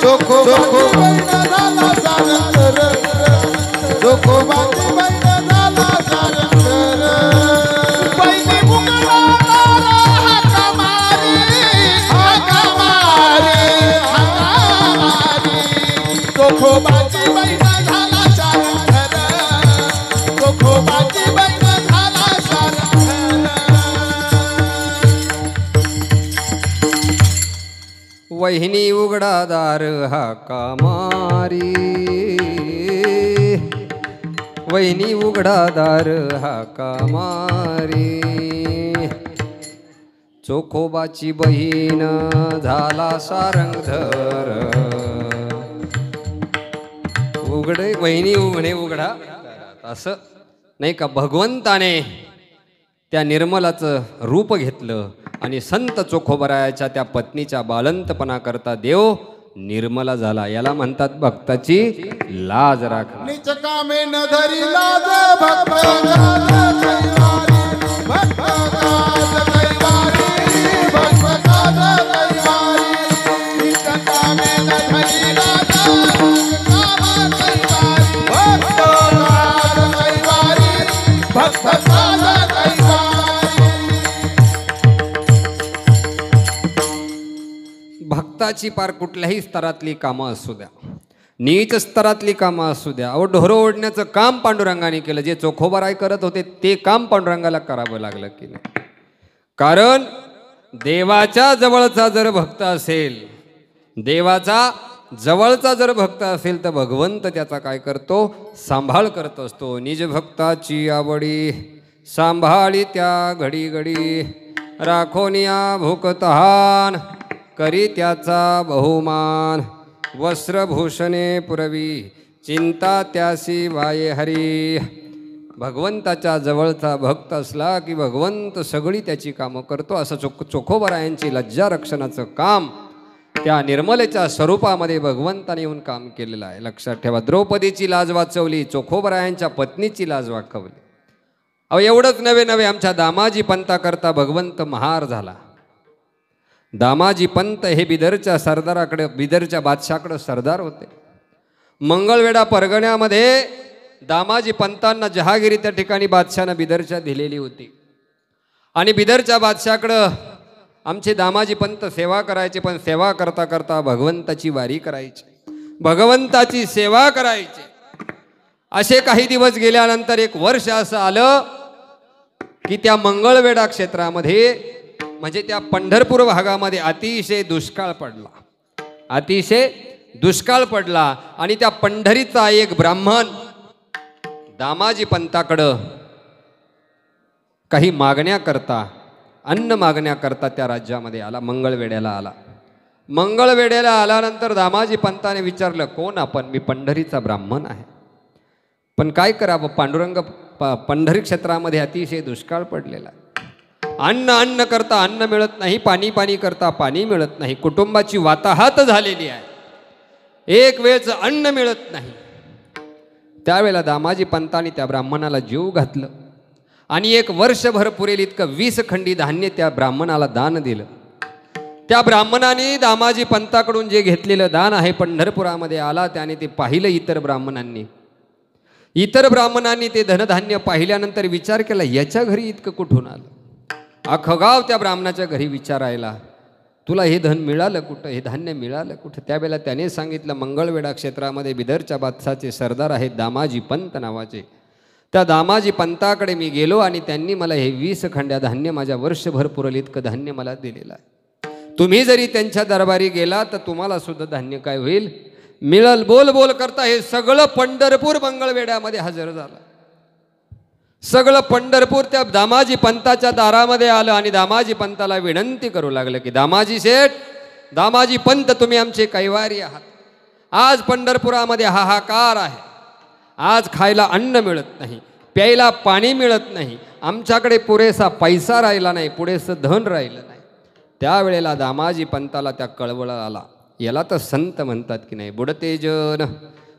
चोखोबाची बहीण झाला सारंगधर, चोखोबाची बहीण झाला सारंगधर. वहिनी उघडा कमारी, कमारी, कमारी, चोखोबाची बहीण झाला सारंगधर, चोखोबाची बहीण झाला सारंगधर. वहिनी उघडा दार हाका मारी, वहिनी उघडा दार हाका मारी, चोखोबाची बहीण झाला सारंगधर. उघडे वहिनी उघडे उघडा, असं नाही का? भगवंताने त्या निर्मलाचं रूप घेतलं आणि संत चोखोबारायाच्या त्या पत्नीच्या बाळंतपणाकरता देव निर्मला झाला. याला म्हणतात भक्ताची लाज राखणं. निच कामे न धरी लाज, भक्त गाज कैवारी, भक्त गाज कैवारी, भक्त गाज कैवारी. निच कामे न धरी लाज, भक्त गाज कैवारी, भक्त गाज कैवारी, भक्त गाज कैवारी. भक्ताची पार कुठल्याही स्तरातली कामं असू द्या, नीच स्तरातली कामं असू द्या, अहो ढोरं ओढण्याचं काम पांडुरंगाने केलं. जे चोखोबाराय करत होते ते काम पांडुरंगाला करावं लागलं की नाही? कारण देवाच्या जवळचा जर भक्त असेल, देवाचा जवळचा जर भक्त असेल तर भगवंत त्याचा काय करतो? सांभाळ करत असतो. निज भक्ताची आवडी सांभाळी त्या घडी घडी, राखोनिया भूक तहान करी त्याचा बहुमान. वस्त्रभूषणे पुरवी चिंता त्यासी वाये हरी. भगवंताच्या जवळचा भक्त असला की भगवंत सगळी त्याची कामं करतो. असं चोखोबरायांची लज्जा रक्षणाचं काम त्या निर्मलेच्या स्वरूपामध्ये भगवंताने येऊन काम केलेलं आहे. लक्षात ठेवा. द्रौपदीची लाज वाचवली, चोखोबरायांच्या पत्नीची लाज वाचवली. अहो एवढंच नव्हे नव्हे आमच्या दामाजी पंताकरता भगवंत महार झाला. दामाजी पंत हे बिदरच्या सरदाराकडे, बिदरच्या बादशाकडे सरदार होते. मंगळवेढा परगण्यामध्ये दामाजी पंतांना जहागिरी त्या ठिकाणी बादशानं बिदरच्या दिलेली होती. आणि बिदरच्या बादशाकडं आमचे दामाजी पंत सेवा करायचे. पण सेवा करता करता भगवंताची वारी करायची, भगवंताची सेवा करायची. असे काही दिवस गेल्यानंतर एक वर्ष असं आलं की त्या मंगळवेढा क्षेत्रामध्ये म्हणजे त्या पंढरपूर भागामध्ये अतिशय दुष्काळ पडला, अतिशय दुष्काळ पडला. आणि त्या पंढरीचा एक ब्राह्मण दामाजी पंताकडं काही मागण्याकरता, अन्न मागण्याकरता त्या राज्यामध्ये आला, मंगळवेढ्याला आला. मंगळवेढ्याला आल्यानंतर दामाजी पंताने विचारलं, कोण आपण? मी पंढरीचा ब्राह्मण आहे, पण काय करावं? पांडुरंग पंढरी क्षेत्रामध्ये अतिशय दुष्काळ पडलेला आहे. अन्न अन्न करता अन्न मिळत नाही, पाणी पाणी करता पाणी मिळत नाही. कुटुंबाची वाताहात झालेली आहे, एक वेळचं अन्न मिळत नाही. त्यावेळेला दामाजी पंतांनी त्या ब्राह्मणाला जीव घातलं आणि एक वर्षभर पुरेल इतकं 20 खंडी धान्य त्या ब्राह्मणाला दान दिलं. त्या ब्राह्मणाने दामाजी पंताकडून जे घेतलेलं दान आहे पंढरपुरामध्ये आला, त्याने ते पाहिलं. इतर ब्राह्मणांनी ते धनधान्य पाहिल्यानंतर विचार केला, याच्या घरी इतकं कुठून आलं? अख्खं गाव त्या ब्राह्मणाच्या घरी विचारायला, तुला हे धन मिळालं कुठं, हे धान्य मिळालं कुठं? त्यावेळेला त्याने सांगितलं, मंगळवेढा क्षेत्रामध्ये बिदरच्या बादशाचे सरदार आहेत दामाजी पंत नावाचे. त्या दामाजी पंताकडे मी गेलो आणि त्यांनी मला हे 20 खंड्या धान्य, माझ्या वर्षभर पुरल इतकं धान्य मला दिलेलं आहे. तुम्ही जरी त्यांच्या दरबारी गेला तर तुम्हाला सुद्धा धान्य काय होईल? मिळल. बोल बोल करता हे सगळं पंढरपूर मंगळवेढ्यामध्ये हजर झालं. सगळं पंढरपूर त्या दामाजी पंताच्या दारामध्ये आलं आणि दामाजी पंताला विनंती करू लागलं की, दामाजी शेठ, दामाजी पंत, तुम्ही आमचे कैवारी आहात. आज पंढरपुरामध्ये हाहाकार आहे. आज खायला अन्न मिळत नाही, प्यायला पाणी मिळत नाही, आमच्याकडे पुरेसा पैसा राहिला नाही, पुरेसं धन राहिलं नाही. त्यावेळेला दामाजी पंताला त्या कळवळ आला. याला तर संत म्हणतात की नाही. बुडते जन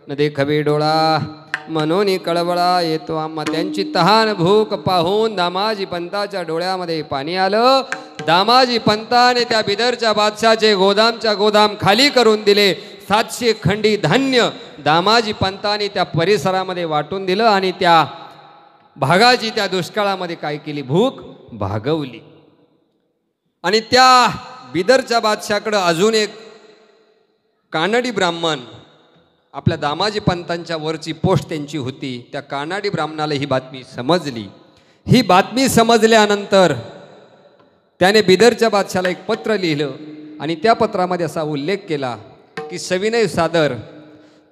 न देखवे डोळा, मनोनी कळवळा येतो आम्हा. त्यांची तहान भूक पाहून दामाजी पंताच्या डोळ्यामध्ये पाणी आलं. दामाजी पंताने त्या बिदरच्या बादशाचे गोदाम खाली करून दिले. 700 खंडी धान्य दामाजी पंताने त्या परिसरामध्ये वाटून दिलं आणि त्या भागाची त्या दुष्काळामध्ये काय केली? भूक भागवली. आणि त्या बिदरच्या बादशाकडं अजून एक कानडी ब्राह्मण, आपल्या दामाजी पंतांच्या वरची पोस्ट त्यांची होती. त्या कानाडी ब्राह्मणाला ही बातमी समजली. ही बातमी समजल्यानंतर त्याने बिदरच्या बादशाला एक पत्र लिहिलं आणि त्या पत्रामध्ये असा उल्लेख केला की, सविनय सादर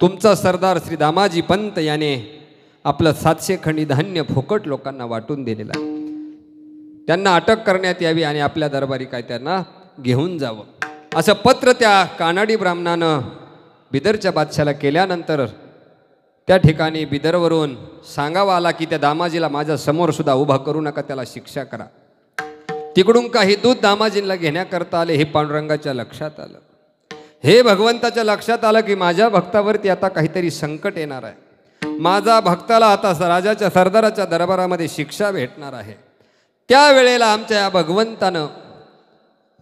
तुमचा सरदार श्री दामाजी पंत याने आपलं 700 खंडी धान्य फुकट लोकांना वाटून दिलेलं आहे. त्यांना अटक करण्यात यावी आणि आपल्या दरबारी काय त्यांना घेऊन जावं, असं पत्र त्या कानाडी ब्राह्मणानं बिदरच्या बादशाला केल्यानंतर त्या ठिकाणी बिदरवरून सांगावा आला की, त्या दामाजीला माझ्या समोर सुद्धा उभा करू नका, त्याला शिक्षा करा. तिकडून काही दूत दामाजींना घेण्याकरता आले. हे पांडुरंगाच्या लक्षात आलं, हे भगवंताच्या लक्षात आलं की माझ्या भक्तावरती आता काहीतरी संकट येणार आहे. माझा भक्ताला आता राजाच्या सरदाराच्या दरबारामध्ये शिक्षा भेटणार आहे. त्यावेळेला आमच्या या भगवंतानं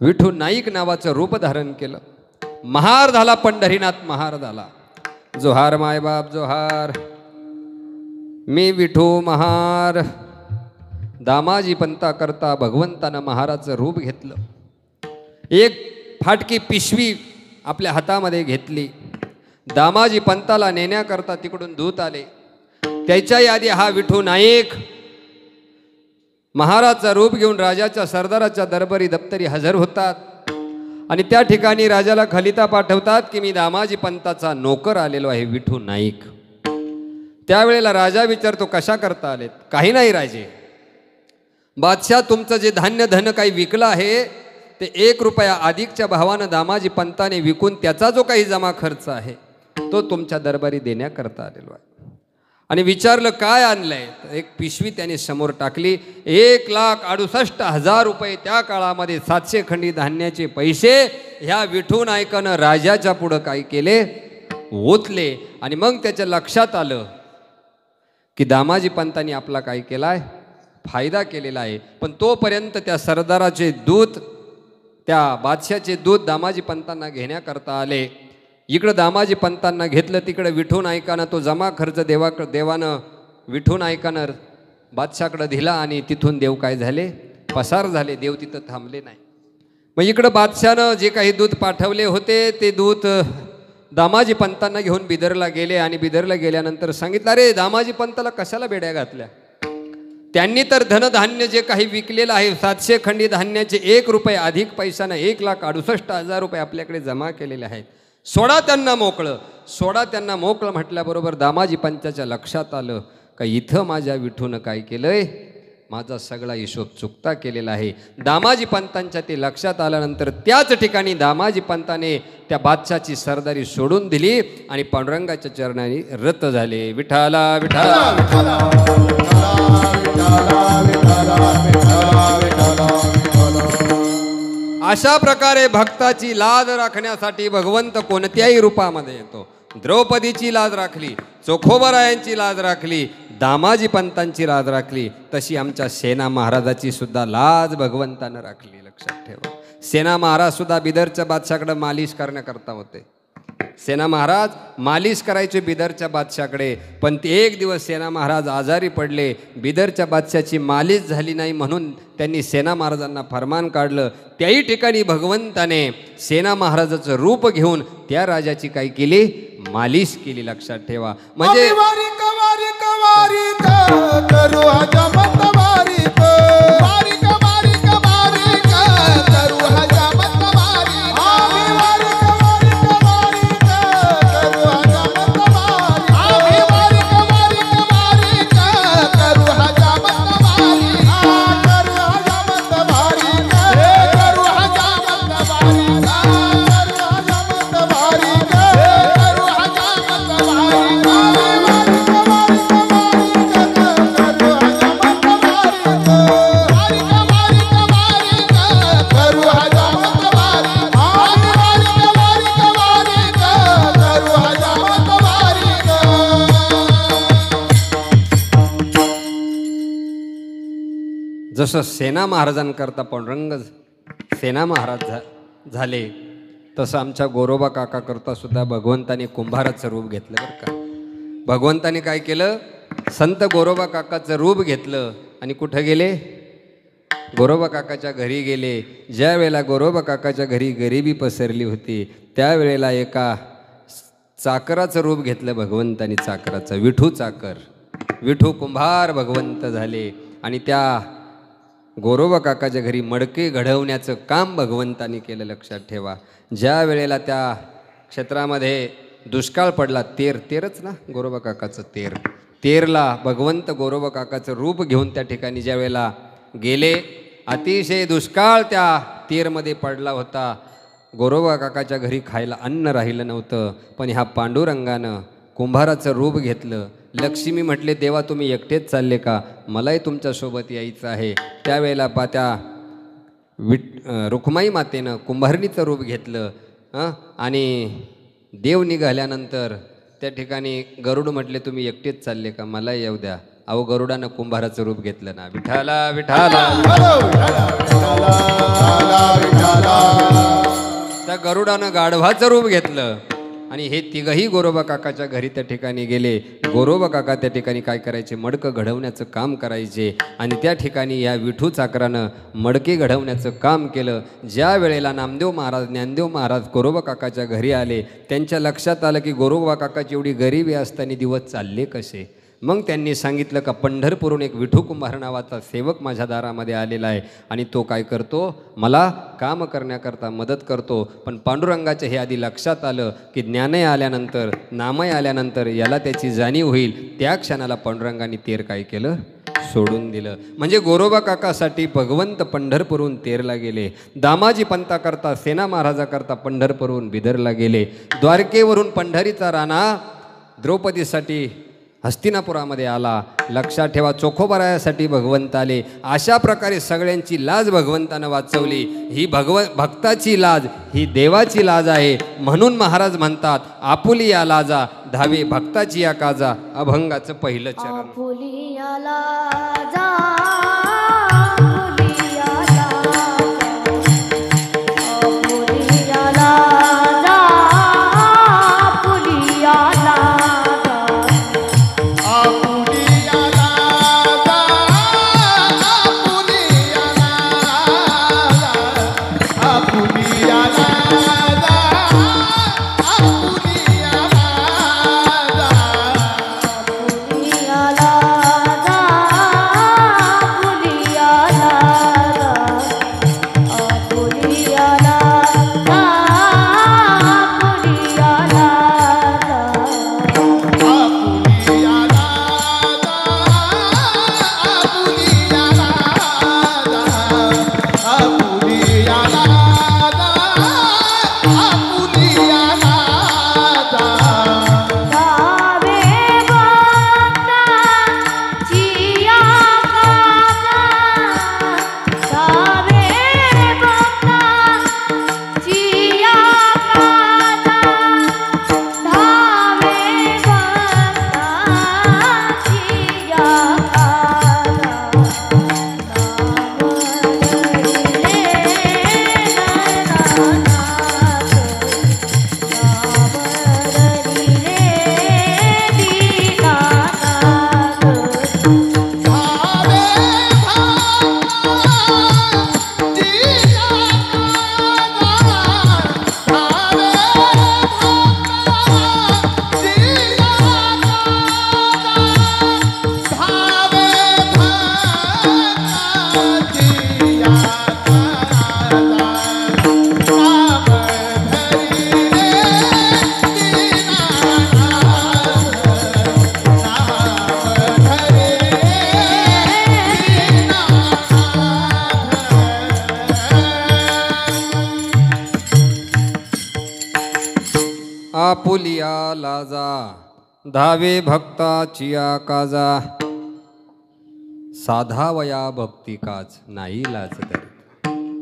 विठू नाईक नावाचं रूप धारण केलं. महार झाला, पंढरीनाथ महार झाला. जोहार मायबाप जोहार, मी विठू महार. दामाजी पंता करता भगवंतानं महाराचं रूप घेतलं. एक फाटकी पिशवी आपल्या हातामध्ये घेतली. दामाजी पंताला नेण्याकरता तिकडून दूत आले. त्याच्या यादी हा विठू नाईक महाराजचा रूप घेऊन राजाच्या सरदाराच्या दरबारी दप्तरी हजर होतात आणि त्या ठिकाणी राजाला खलिता पाठवतात की, मी दामाजी पंताचा नोकर आलेलो आहे, विठू नाईक. त्यावेळेला राजा विचारतो, कशा करता आलेत? काही नाही राजे, बादशाह तुमचं जे धान्य धन काही विकलं आहे ते 1 रुपया अधिकच्या भावानं दामाजी पंताने विकून त्याचा जो काही जमा खर्च आहे तो तुमच्या दरबारी देण्याकरता आलेलो आहे. आणि विचारलं काय आणलंय, तर एक पिशवी त्याने समोर टाकली. 1,68,000 रुपये त्या काळामध्ये 700 खंडी धान्याचे पैसे ह्या विठू नायकानं राजाच्या पुढं काय केले, ओतले. आणि मग त्याच्या लक्षात आलं की दामाजी पंतांनी आपला काय केलाय, फायदा केलेला आहे. पण तोपर्यंत त्या सरदाराचे दूत, त्या बादशाचे दूत दामाजी पंतांना घेण्याकरता आले. इकडं दामाजी पंतांना घेतलं, तिकडं विठू नायकानं तो जमा खर्च देवानं विठू नायकानं बादशाकडं दिला. आणि तिथून देव काय झाले, पसार झाले. देव तिथं थांबले नाही. मग इकडं बादशानं जे काही दूत पाठवले होते ते दूत दामाजी पंतांना घेऊन बिदरला गेले. आणि बिदरला गेल्यानंतर सांगितलं, अरे दामाजी पंताला कशाला बेड्या घातल्या, त्यांनी तर धनधान्य जे काही विकलेलं आहे 700 खंडी धान्याचे 1 रुपये अधिक पैशानं 1,68,000 रुपये आपल्याकडे जमा केलेले आहेत. सोडा त्यांना मोकळं, सोडा त्यांना मोकळं म्हटल्याबरोबर दामाजी पंताच्या लक्षात आलं का इथं माझ्या विठूनं काय केलंय, माझा सगळा हिशोब चुकता केलेला आहे. दामाजी पंतांच्या ते लक्षात आल्यानंतर त्याच ठिकाणी दामाजी पंताने त्या बादशाची सरदारी सोडून दिली आणि पांडुरंगाच्या चरणाने रत झाले. विठाला विठाला. अशा प्रकारे भक्ताची लाज राखण्यासाठी भगवंत कोणत्याही रूपामध्ये येतो. द्रौपदीची लाज राखली, चोखोबरायांची लाज राखली, दामाजी पंतांची लाज राखली, तशी आमच्या सेना महाराजाची सुद्धा लाज भगवंतानं राखली. लक्षात ठेवा, सेना महाराज सुद्धा बिदरच्या बादशाकडे मालिश करण्याकरता होते. सेना महाराज मालिश करायचे बिदरच्या बादशाकडे. पण ते एक दिवस सेना महाराज आजारी पडले, बिदरच्या बादशाची मालिश झाली नाही म्हणून त्यांनी सेना महाराजांना फरमान काढलं. त्याही ठिकाणी भगवंताने सेना महाराजाचं रूप घेऊन त्या राजाची काय केली, मालिश केली. लक्षात ठेवा. म्हणजे जसं सेना महाराजांकरता पांडुरंग सेना महाराज झाले, तसं आमच्या गोरोबा काका करता सुद्धा भगवंताने कुंभाराचं रूप घेतलं. बरं का, भगवंताने काय केलं, संत गोरोबा काकाचं रूप घेतलं आणि कुठं गेले, गोरोबा काकाच्या घरी गेले. ज्या वेळेला गोरोबा काकाच्या घरी गरिबी पसरली होती त्यावेळेला एका चाकराचं रूप घेतलं भगवंतानी. चाकराचं, विठू चाकर, विठू कुंभार भगवंत झाले. आणि त्या गोरोबा काकाच्या घरी मडके घडवण्याचं काम भगवंतानी केलं. लक्षात ठेवा, ज्या वेळेला त्या क्षेत्रामध्ये दुष्काळ पडला, तेरच ना गोरोबा काकाचं तेरला भगवंत गोरोबा काकाचं रूप घेऊन त्या ठिकाणी ज्या वेळेला गेले, अतिशय दुष्काळ त्या तेरमध्ये पडला होता. गोरोबा काकाच्या घरी खायला अन्न राहिलं नव्हतं. पण ह्या पांडुरंगानं कुंभाराचं रूप घेतलं. लक्ष्मी म्हटले, देवा तुम्ही एकटेच चालले का, मलाही तुमच्यासोबत यायचं आहे. त्यावेळेला त्या रुक्माई मातेनं कुंभारणीचं रूप घेतलं. आणि देव निघाल्यानंतर त्या ठिकाणी गरुड म्हटले, तुम्ही एकटेच चालले का, मला येऊ द्या. अहो गरुडानं कुंभाराचं रूप घेतलं ना. विठाला विठाला. त्या गरुडानं गाढवाचं रूप घेतलं. आणि हे तिघही गोरोबा काकाच्या घरी त्या ठिकाणी गेले. गोरोबा काका त्या ठिकाणी काय करायचे, मडकं घडवण्याचं काम करायचे. आणि त्या ठिकाणी या विठू चाकरानं मडके घडवण्याचं काम केलं. ज्या वेळेला नामदेव महाराज, ज्ञानदेव महाराज गोरोबा काकाच्या घरी आले, त्यांच्या लक्षात आलं की गोरोबा काकाची एवढी गरिबी असताना दिवस चालले कसे. मग त्यांनी सांगितलं का पंढरपूरहून एक विठू कुंभार नावाचा सेवक माझ्या दारामध्ये आलेला आहे आणि तो काय करतो, मला काम करण्याकरता मदत करतो. पण पांडुरंगाच्या हे आधी लक्षात आलं की ज्ञानय आल्यानंतर, नामय आल्यानंतर याला त्याची जाणीव होईल. त्या क्षणाला पांडुरंगाने तेर काय केलं, सोडून दिलं. म्हणजे गोरोबा काकासाठी भगवंत पंढरपूरहून तेरला गेले. दामाजी पंता करता सेना महाराजा करता पंढरपूरहून बिदरला गेले. द्वारकेवरून पंढरीचा राणा द्रौपदीसाठी हस्तिनापुरामध्ये आला. लक्षात ठेवा, चोखोबारायासाठी भगवंत आले. अशा प्रकारे सगळ्यांची लाज भगवंतानं वाचवली. ही भक्ताची लाज, ही देवाची लाज आहे. म्हणून महाराज म्हणतात, आपुली या लाजा धावे भक्ताची या काजा. अभंगाचं पहिलं चरण. आपुली या लाजा, आपुली या लाजा, आपुली या लाजा, आपुली या लाजा. आपुलिया लाजा धावे भक्ताचिया काजा. साधावया भक्ती काज नाही लाज तरी.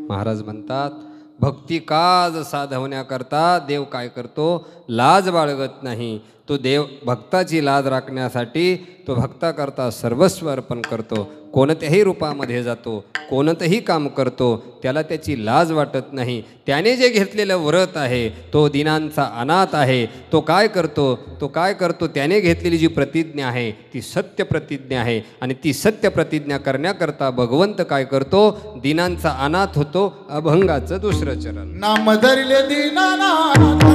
महाराज म्हणतात, भक्ती काज साधवण्याकरता देव काय करतो? लाज बाळगत नाही. तो देव भक्ताची लाज राखण्यासाठी तो भक्ताकरता सर्वस्व अर्पण करतो. कोणत्याही रूपामध्ये जातो, कोणतंही काम करतो, त्याला त्याची लाज वाटत नाही. त्याने जे घेतलेलं व्रत आहे तो दिनांचा अनाथ आहे. तो काय करतो? त्याने घेतलेली जी प्रतिज्ञा आहे ती सत्य प्रतिज्ञा आहे. आणि ती सत्य प्रतिज्ञा करण्याकरता भगवंत काय करतो? दिनांचा अनाथ होतो. अभंगाचं दुसरं चरण. नाम धरले दीनानाथ,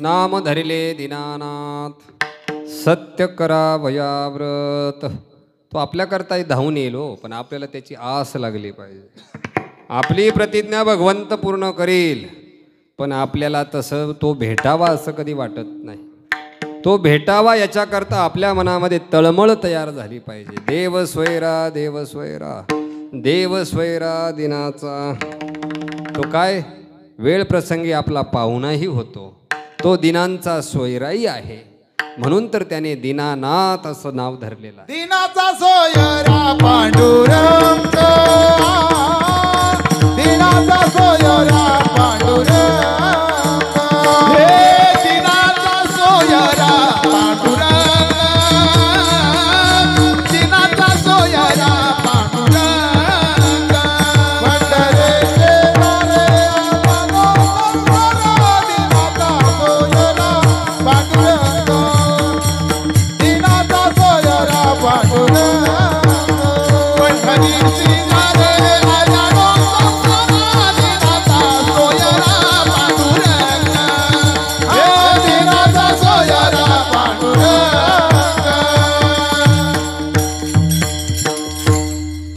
नाम धरिले दीनानाथ, सत्य करावया व्रत. तो आपल्याकरताही धावून येईल हो, पण आपल्याला त्याची आस लागली पाहिजे. आपली प्रतिज्ञा भगवंत पूर्ण करील, पण आपल्याला तसं तो भेटावा असं कधी वाटत नाही. तो भेटावा याच्याकरता आपल्या मनामध्ये तळमळ तयार झाली पाहिजे. देव स्वैरा, देव स्वैरा, देव स्वैरा दिनाचा. तो काय? वेळ प्रसंगी आपला पाहुणाही होतो. तो दिनांचा सोयराई आहे, म्हणून तर त्याने दीनानाथ असं नाव धरलेलं आहे. दिनाचा सोयरा पांडुरंग, दिनाचा सोयरा पांडुरंग, हे दिनाचा सोयरा पांडुरंग, दिनाचा सोयरा पांडुरंग. पंढरीचे दारे आला दिनाचा सोयरा पांडुरंग, दिनाचा सोयरा पांडुरंग. पंढरीची दारे आला दिनाचा सोयरा पांडुरंग, हे दिनाचा सोयरा पांडुरंग.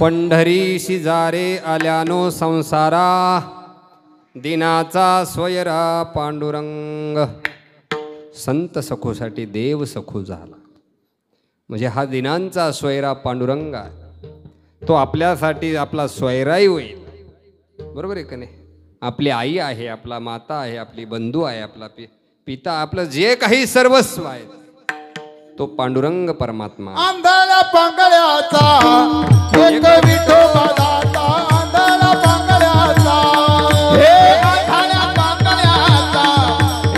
पंढरीशी जारे आल्यानो संसारा, दिनाचा सोयरा पांडुरंग. संत सखूसाठी देव सखू झाला, म्हणजे हा दिनांचा सोयरा पांडुरंग आहे. तो आपल्यासाठी आपला सोयराही होईल. बरोबर आहे का नाही? आपली आई आहे, आपला माता आहे, आपली बंधू आहे, आपला पिता, आपलं जे काही सर्वस्व आहे तो पांडुरंग परमात्मा. आंधळ्या पांगळ्याचा एक विठोबा दाता, आंधळ्या पांगळ्याचा, हे आंधळ्या पांगळ्याचा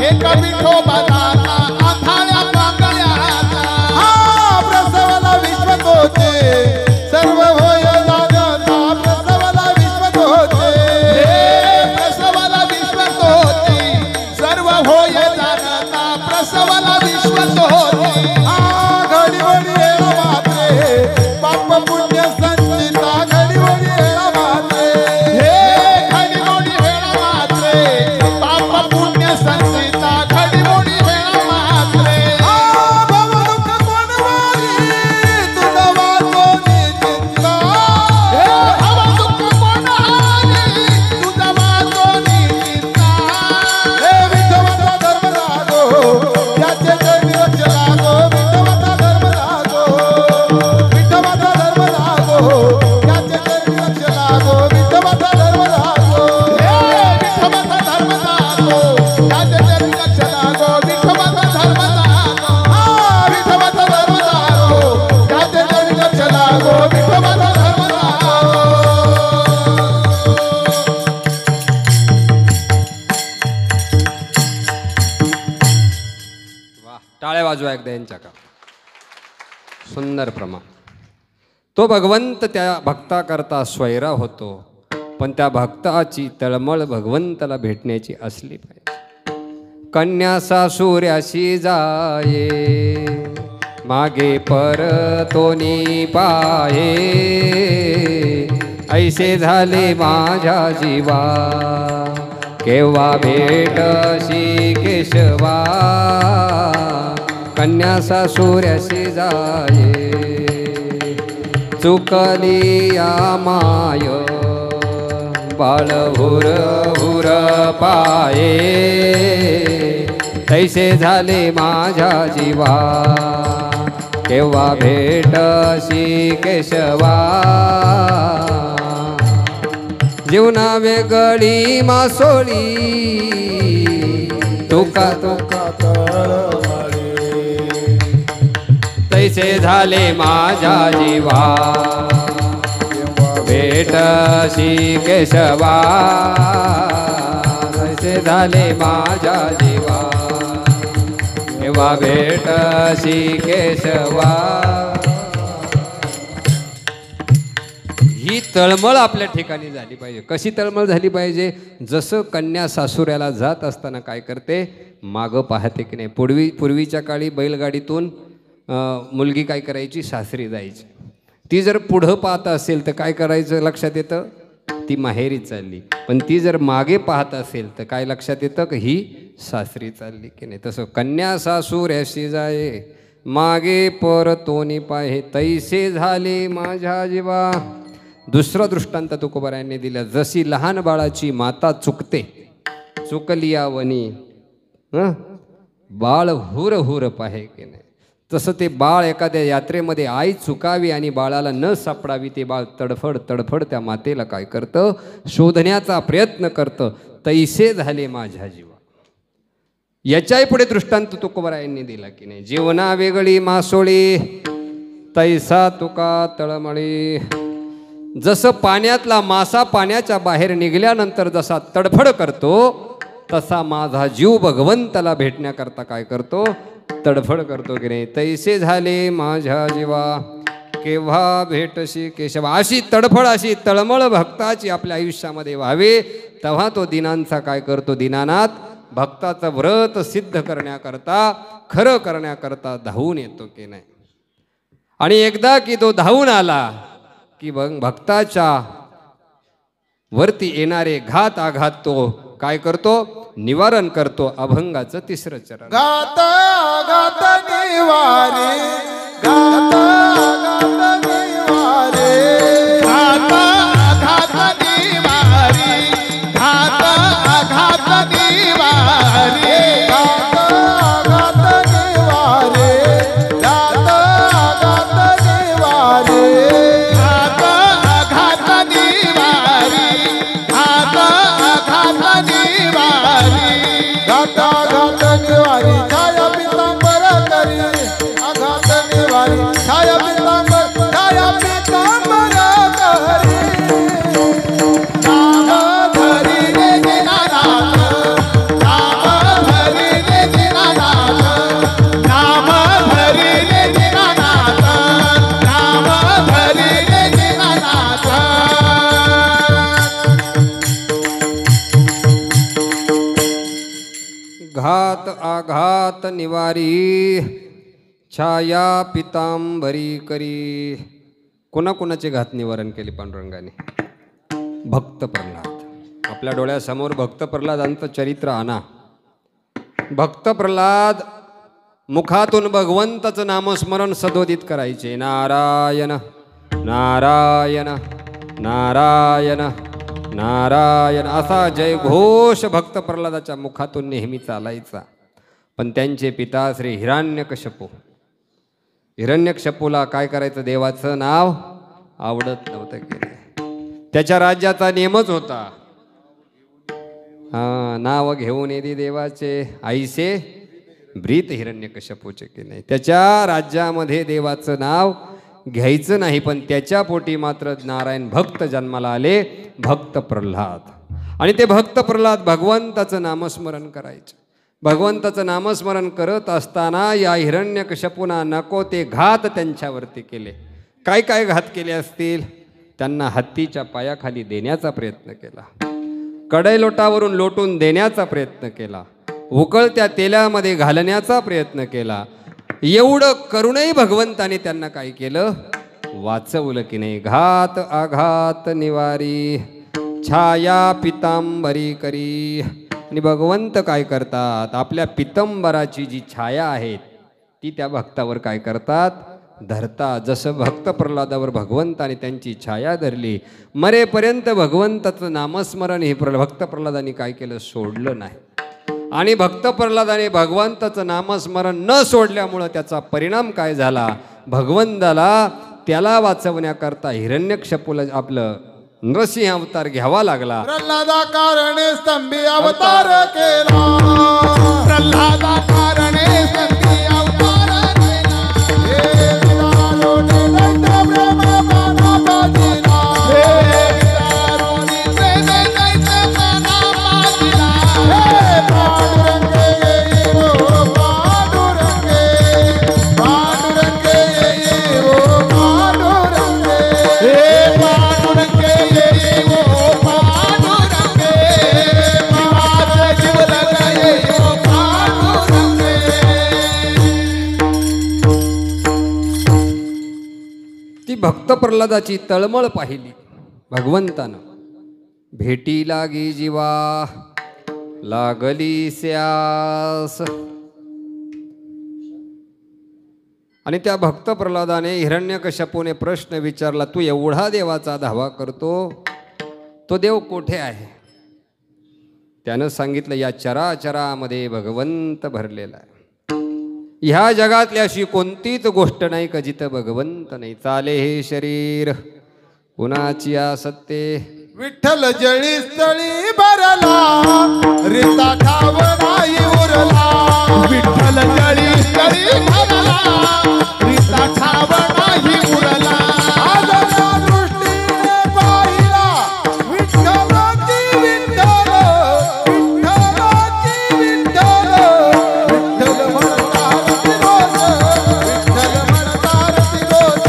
एक विठोबा दाता, आंधळ्या पांगळ्याचा. हा प्रसवला विश्वतोते सर्व होय जाणता, प्रसवला विश्वतोते, हे प्रसवला विश्वतोते सर्व होय जाणता, प्रसवला विश्वतोते. घडीवडी येणा मात्रे पाप पुण्य संचिता, घडीवडी येणा मात्रे, हे घडीवडी येणा मात्रे पाप पुण्य संचिता, घडीवडी येणा मात्रे. भव दुःख कोण वारी तुझा वाचोनी चिंता, हे भव दुःख कोण वारी तुझा वाचोनी चिंता. हे विठोबाचा धर्म लागो त्याचे चरणी लक्ष लागो, विठोबाचा धर्म लागो, विठोबाचा धर्म लागो त्याचे चरणी लक्ष लागो, विठोबाचा धर्म लागो, हे विठोबाचा धर्म लागो त्याचे चरणी लक्ष लागो, विठोबाचा धर्म लागो, हा विठोबाचा धर्म लागो त्याचे चरणी लक्ष लागो, विठोबाचा धर्म लागो. वा, टाळ्या वाजवा एकदा यांच्या का. सुंदर प्रमाण. तो भगवंत त्या भक्ताकरता स्वैरा होतो, पण त्या भक्ताची तळमळ भगवंताला भेटण्याची असली पाहिजे. कन्या सासुऱ्याशी जाये, मागे परतोनी पाये, ऐसे झाले माझ्या जीवा, केव्हा भेटशी केशवा. कन्या सासुऱ्याशी जाये, चुकली या माय, बाळ हुर हुर पाये, तैसे झाले माझ्या जीवा, केव्हा भेटशी केशवा. जीवना वेगळी मासोळी, तुका तुका तैसे झाले माझ्या जीवा, भेटशी केशवा. तैसे झाले माझ्या जीवा, केव्हा भेटशी केशवा. ही तळमळ आपल्या ठिकाणी झाली पाहिजे. कशी तळमळ झाली पाहिजे? जसं कन्या सासुऱ्याला जात असताना काय करते, मागं पाहते की नाही. पूर्वीच्या काळी बैलगाडीतून मुलगी काय करायची, सासरी जायची. ती जर पुढं पाहत असेल तर काय करायचं लक्षात येतं, ती माहेरी चालली. पण ती जर मागे पाहत असेल तर काय लक्षात येतं की ही सासरी चालली की नाही. तसं कन्या सासुऱ्याशी जाये, मागे परतोनी पाहे, तैसे झाले माझ्या जीवा. दुसरा दृष्टांत तुकोबारायांनी दिला. जशी लहान बाळाची माता चुकते, चुकली या वनी, बाळ हुर हुर पाहे की नाही, तसं ते बाळ एखाद्या यात्रेमध्ये आई चुकावी आणि बाळाला न सापडावी, ते बाळ तडफड तडफड त्या मातेला काय करतं, शोधण्याचा प्रयत्न करतं. तैसे झाले माझ्या जीवा. याच्याही पुढे दृष्टांत तुकोबरायांनी दिला की नाही. जीवना वेगळी मासोळी तैसा तुका तळमळी. जसं पाण्यातला मासा पाण्याच्या बाहेर निघाल्यानंतर जसा तडफड करतो, तसा माझा जीव भगवंताला भेटण्याकरता काय करतो, तडफड करतो की नाही. तैसे झाले माझ्या जीवा केव्हा भेटशी केशवा. अशी तडफड अशी तळमळ भक्ताची आपल्या आयुष्यामध्ये व्हावे, तेव्हा तो दिनांचा काय करतो, दीनानाथ भक्ताचं व्रत सिद्ध करण्याकरता, खरं करण्याकरता धावून येतो की नाही. आणि एकदा की तो धावून आला की भक्ताच्या वरती येणारे घात आघात तो काय करतो, निवारण करतो. अभंगाचं तिसरं चरण. घात घात निवारे, घात घात निवारे, घात घात निवारे, घात घात निवारे, घात घात निवारे, घात घात निवारे, घात घात निवारे, घात घात निवारे, घात घात निवारी छाया पितांबर करी, आघात निवारी छाया पितांबर, छाया पितांबर करी. नाम धरी रे दीनानाथ, नाम धरी रे दीनानाथ, नाम धरी रे दीनानाथ, नाम धरी रे दीनानाथ. घात आघात निवारी छाया पितांबरी करी. कोणाकोणाचे घात निवारण केले पांडुरंगाने? भक्त प्रल्हाद. आपल्या डोळ्यासमोर भक्त प्रल्हादांचं चरित्र आणा. भक्त प्रल्हाद मुखातून भगवंताचं नामस्मरण सदोदित करायचे. नारायण नारायण नारायण नारायण असा जयघोष भक्त प्रल्हादाच्या मुखातून नेहमी चालायचा. पण त्यांचे पिता श्री हिरण्यकश्यपू, हिरण्यकश्यपूला काय करायचं, देवाचं नाव आवडत नव्हतं की नाही. त्याच्या राज्याचा नियमच होता, नाव घेऊन येते देवाचे आईसे ब्रीत हिरण्यकश्यपूचे की नाही. त्याच्या राज्यामध्ये देवाचं नाव घ्यायचं नाही, पण त्याच्या पोटी मात्र नारायण भक्त जन्माला आले, भक्त प्रल्हाद. आणि ते भक्त प्रल्हाद भगवंताचं नामस्मरण करायचे. भगवंताचं नामस्मरण करत असताना या हिरण्यकश्यपूना नको ते घात त्यांच्यावरती केले. काय काय घात केले असतील? त्यांना हत्तीच्या पायाखाली देण्याचा प्रयत्न केला, कढई लोटावरून लोटून देण्याचा प्रयत्न केला, उकळत्या तेलामध्ये घालण्याचा प्रयत्न केला. एवढं करूनही भगवंताने त्यांना काय केलं, वाचवलं की नाही. घात आघात निवारी छाया पितांबरी करी. आणि भगवंत काय करतात, आपल्या पितंबराची जी छाया आहे ती त्या भक्तावर काय करतात, धरतात. जसं भक्त प्रल्हादावर भगवंताने त्यांची छाया धरली, मरेपर्यंत भगवंताचं नामस्मरण हे भक्त प्रल्हादाने काय केलं, सोडलं नाही. आणि भक्त प्रल्हादाने भगवंताचं नामस्मरण न सोडल्यामुळं त्याचा परिणाम काय झाला, भगवंताला त्याला वाचवण्याकरता हिरण्यकश्यपूला आपलं नृसिंह अवतार घ्यावा लागला. प्रल्हादा कारणे स्तंभी अवतार केला, प्रल्हादा कारणे स्तंभी अवतार केला. हे विदारोने दैत्य ब्रह्म बाणा बाजिला, हे विदारोने दैत्य बाणा बाजिला. हे पांडुरंगे ये वो पांडुरंगे, पांडुरंगे ये वो पांडुरंगे, हे पांडुरंगे ये वो पांडुरंगे, विवाद जीव लगाए वो पांडुरंगे. ती भक्त प्रल्हादाची तळमळ पाहिली भगवंतानं. भेटी लागी जीवा लागली स्यास. आणि त्या भक्त प्रल्हादाने हिरण्यकश्यपूने प्रश्न विचारला, तू एवढा देवाचा धावा करतो, तो देव कोठे आहे? त्यानं सांगितलं, या चराचरामध्ये भगवंत भरलेला आहे. ह्या जगातली अशी कोणतीच गोष्ट नाही का जिथं भगवंत नाही. चाले हे शरीर कुणाची आसत्ते. विठ्ठल जळी स्थळी भरला रीता ठाव नाही उरला. विठ्ठल जळी स्थळी भरला रीता ठाव नाही उरला. आजच्या दृष्टीने पाहिला विठ्ठलाची विठ्ठल विठ्ठलाची विठ्ठल. विठ्ठल म्हणतात तिरोज विठ्ठल म्हणतात तिरोज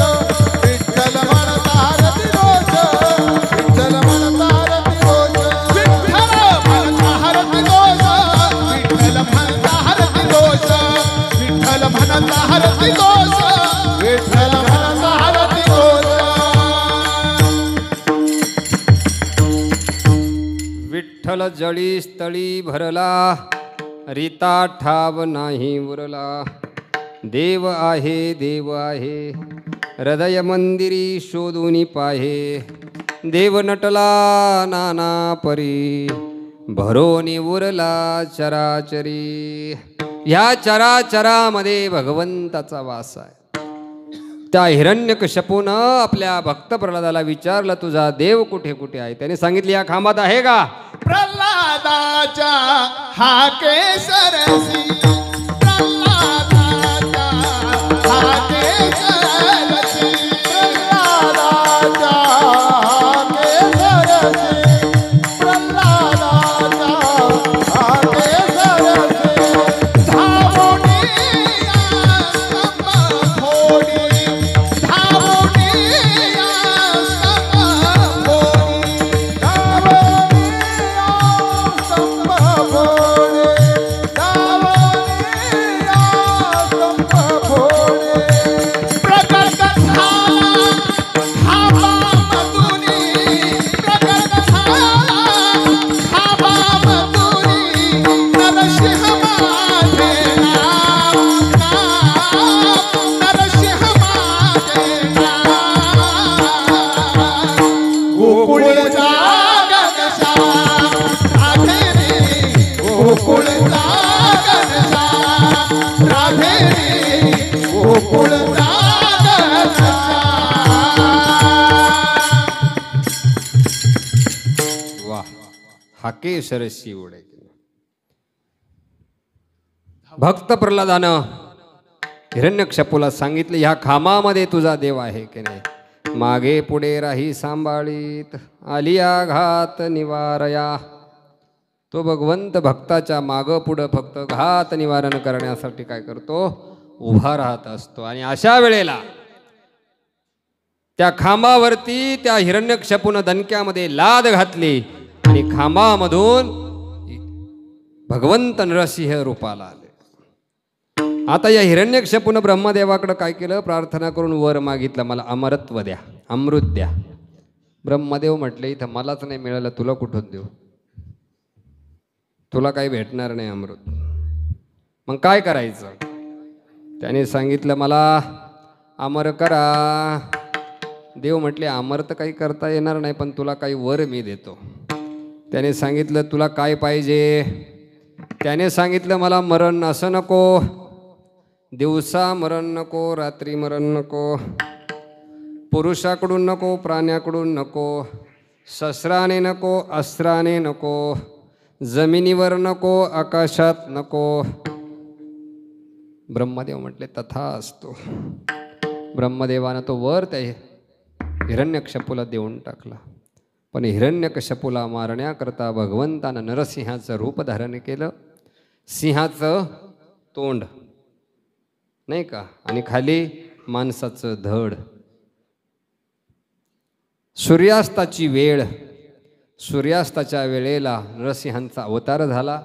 विठ्ठल म्हणतात तिरोज विठ्ठल म्हणतात तिरोज विठ्ठल म्हणतात तिरोज विठ्ठल म्हणतात तिरोज विठ्ठल म्हणतात तिरोज विठ्ठल म्हणतात तिरोज. विठ्ठल जळी स्थळी भरला रीता ठाव नाही उरला. देव आहे देव आहे हृदय मंदिरी शोधून पाहे. देव नटला नाना परी भरोनी उरला चराचरी. ह्या चराचरामध्ये भगवंताचा वास आहे. त्या हिरण्यकश्यपून आपल्या भक्त प्रल्हादाला विचारलं तुझा देव कुठे कुठे आहे. त्याने सांगितले या खांबात आहे का. प्रल्हादाच्या हाके सरसी प्रल्हादाच्या हाके सरसी प्रल्हादाच्या हाके सरसी प्रल्हादाच्या हाके सरसी. धावोनी स्तंभ फोडी धावोनी स्तंभ फोडी धावोनी स्तंभ फोडी धावोनी स्तंभ फोडी. प्रकट झाला खांबामधुनी प्रकट झाला खांबामधुनी नरसिंह माझे नाव नरसिंह माझे नाव. गोकुळचा गणेशा राधे रे गोकुळचा गणेशा राधे रे गोकुळचा गणेशा. वा हाके सरसी उडे. भक्त प्रल्हादानं हिरण्यकश्यपूला सांगितले ह्या खांबामध्ये तुझा देव आहे की नाही. मागे पुढे राही सांभाळीत आली आघात निवारया. तो भगवंत भक्ताच्या मागं पुढं फक्त घात निवारण करण्यासाठी काय करतो उभा राहत असतो. आणि अशा वेळेला त्या खांबावरती त्या हिरण्यकश्यपूनं दणक्यामध्ये लाद घातली आणि खांबामधून भगवंत नरसिंह रूपाला आले. आता या हिरण्यकश्यपूनं ब्रह्मदेवाकडे काय केलं प्रार्थना करून वर मागितलं मला अमरत्व द्या अमृत द्या. ब्रह्मदेव म्हटले इथं मलाच नाही मिळालं तुला कुठून देऊ. तुला काही भेटणार नाही अमृत. मग काय करायचं. त्याने सांगितलं मला अमर करा. देव म्हटले अमर तर काही करता येणार नाही पण तुला काही वर मी देतो. त्याने सांगितलं तुला काय पाहिजे. त्याने सांगितलं मला मरण असं नको. दिवसा मरण नको रात्री मरण नको. पुरुषाकडून नको प्राण्याकडून नको. शस्त्राने नको अस्त्राने नको. जमिनीवर नको आकाशात नको. ब्रह्मदेव म्हटले तथा असतो. ब्रह्मदेवानं तो वर त्या हिरण्यकश्यपूला देऊन टाकला. पण हिरण्यकश्यपूला मारण्याकरता भगवंतानं नरसिंहाचं रूप धारण केलं. सिंहाचं तोंड नाही का आणि खाली माणसाचं धड. सूर्यास्ताची वेळ. सूर्यास्ताच्या वेळेला नरसिंहांचा अवतार झाला.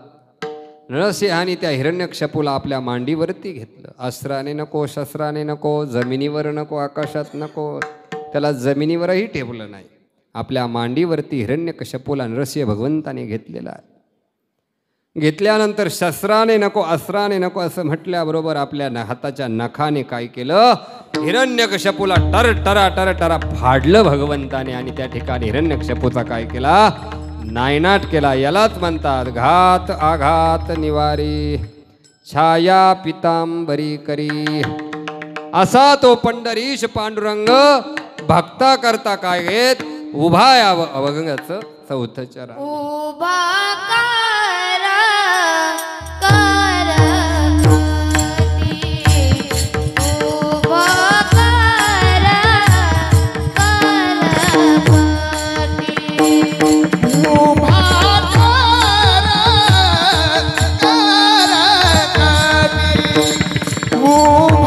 नरसिंहाने त्या हिरण्यकश्यपूला आपल्या मांडीवरती घेतलं. अस्त्राने नको शस्त्राने नको जमिनीवर नको आकाशात नको. त्याला जमिनीवरही ठेवलं नाही. आपल्या मांडीवरती हिरण्यकश्यपूला नरसिंह भगवंताने घेतलेला आहे. घेतल्यानंतर शस्त्राने नको अस्त्राने नको असं म्हटल्याबरोबर आपल्या हाताच्या नखाने काय केलं हिरण्यकश्यपूला टरा फाडलं भगवंताने. आणि त्या ठिकाणी हिरण्यकश्यपूचा काय केला नायनाट केला. यालाच म्हणतात घात आघात निवारी. छाया पितांबरी करी. असा तो पंढरीश पांडुरंग भक्ता करता काय घेत उभा यावं अवगंगाचं चौथं चरण. उभा कर उभा कर उभा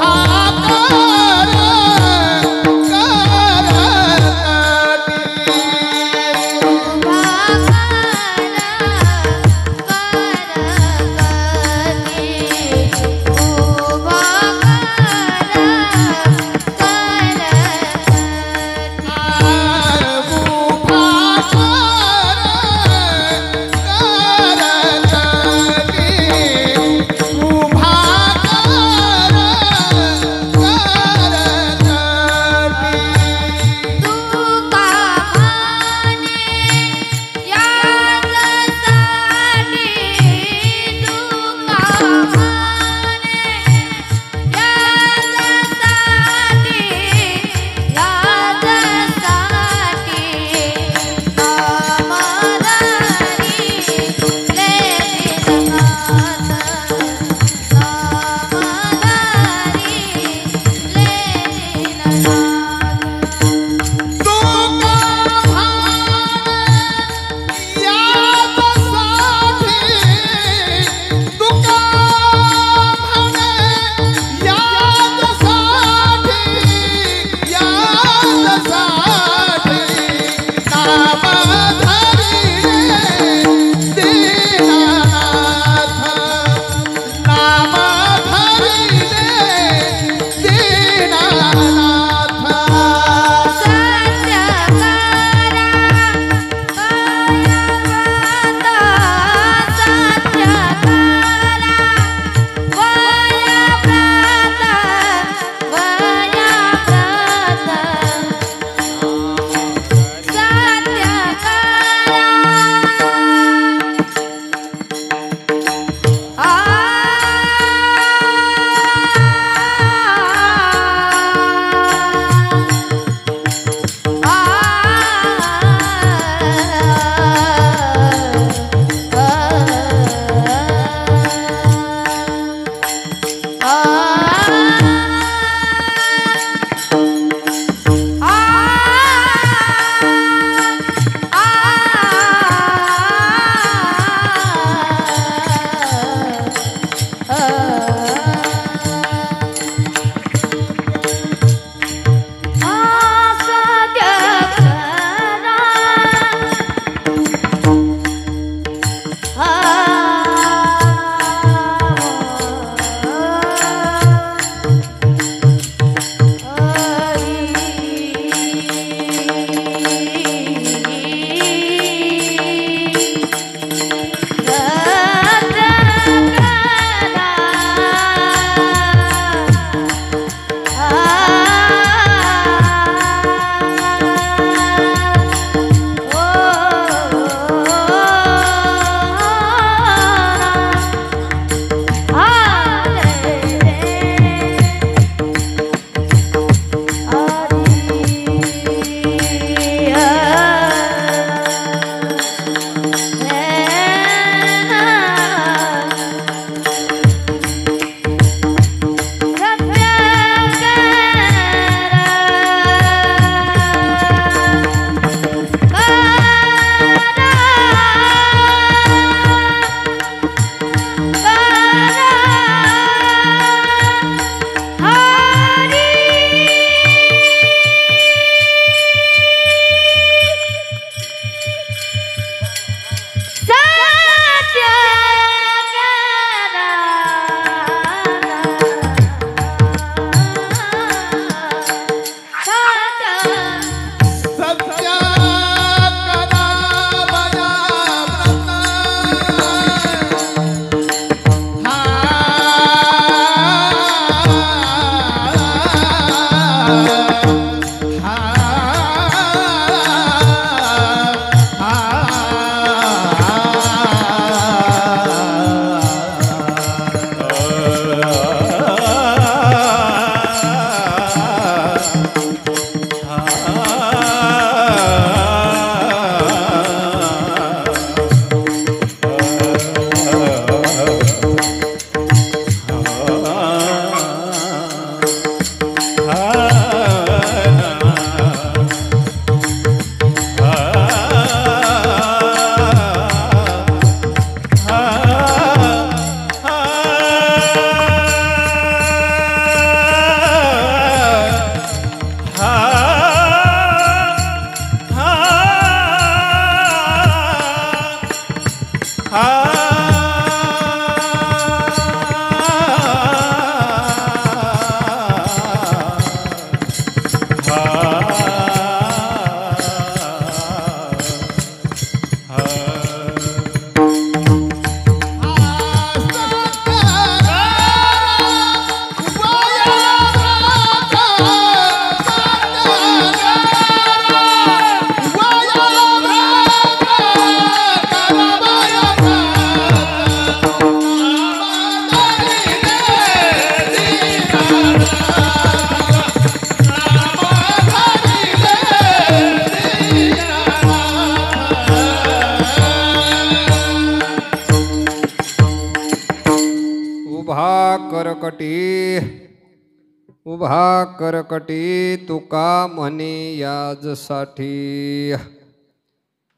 उभा करकटी तुका म्हणे याजसाठी.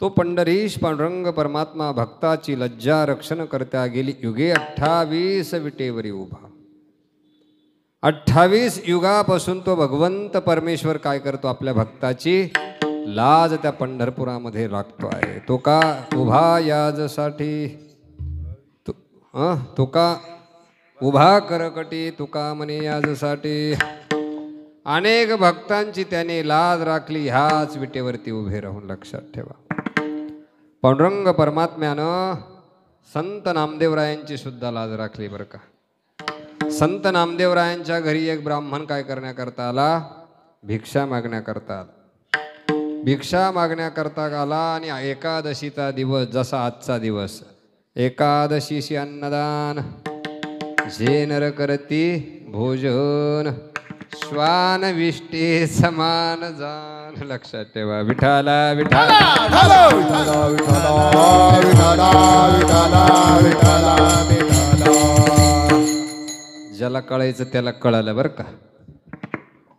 तो पंढरीश पांडुरंग परमात्मा भक्ताची लज्जा रक्षण करता गेली युगे 28 विटेवरी उभा. 28 युगापासून तो भगवंत परमेश्वर काय करतो, आपल्या भक्ताची लाज त्या पंढरपुरामध्ये राखतो आहे. तो का उभा याजसाठी. तुका उभा करकटी तुका म्हणे याजसाठी. अनेक भक्तांची त्याने लाज राखली ह्याच विटेवरती उभे राहून. लक्षात ठेवा, पांडुरंग परमात्म्यानं संत नामदेवरायांची सुद्धा लाज राखली बरं का. संत नामदेवरायांच्या घरी एक ब्राह्मण काय करण्याकरता आला, भिक्षा मागण्याकरता आला. भिक्षा मागण्याकरता आला आणि एकादशीचा दिवस, जसा आजचा दिवस एकादशीशी अन्नदान, जे नर करती भोजन, श्वान विष्टे समान जान. लक्षात ठेवा, विठाला विठाला ज्याला कळायचं त्याला कळालं बरं का.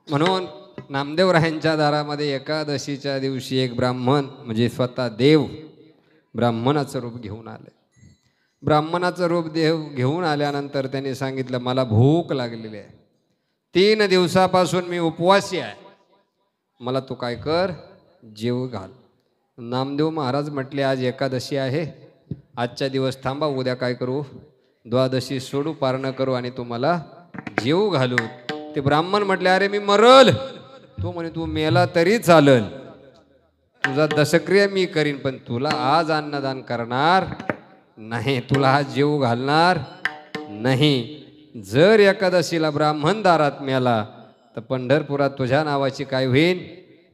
म्हणून नामदेवरायांच्या दारामध्ये एकादशीच्या दिवशी एक ब्राह्मण म्हणजे स्वतः देव ब्राह्मणाचं रूप घेऊन आले. ब्राह्मणाचं रूप देव घेऊन आल्यानंतर त्यांनी सांगितलं, मला भूक लागलेली आहे, 3 दिवसापासून मी उपवासी आहे, मला तू काय कर, जेव घाल. नामदेव महाराज म्हटले, आज एकादशी आहे, आजच्या दिवस थांबा, उद्या काय करू, द्वादशी सोडू, पारणं करू आणि तू मला जेव घालू. ते ब्राह्मण म्हटले, अरे मी मरल. तो म्हणे, तू मेला तरी चालल, तुझा दशक्रिया मी करीन, पण तुला आज अन्नदान करणार नाही, तुला हा जेव घालणार नाही. जर एकादशीला ब्राह्मण दारात मेला तर पंढरपुरात तुझ्या नावाची काय होईल,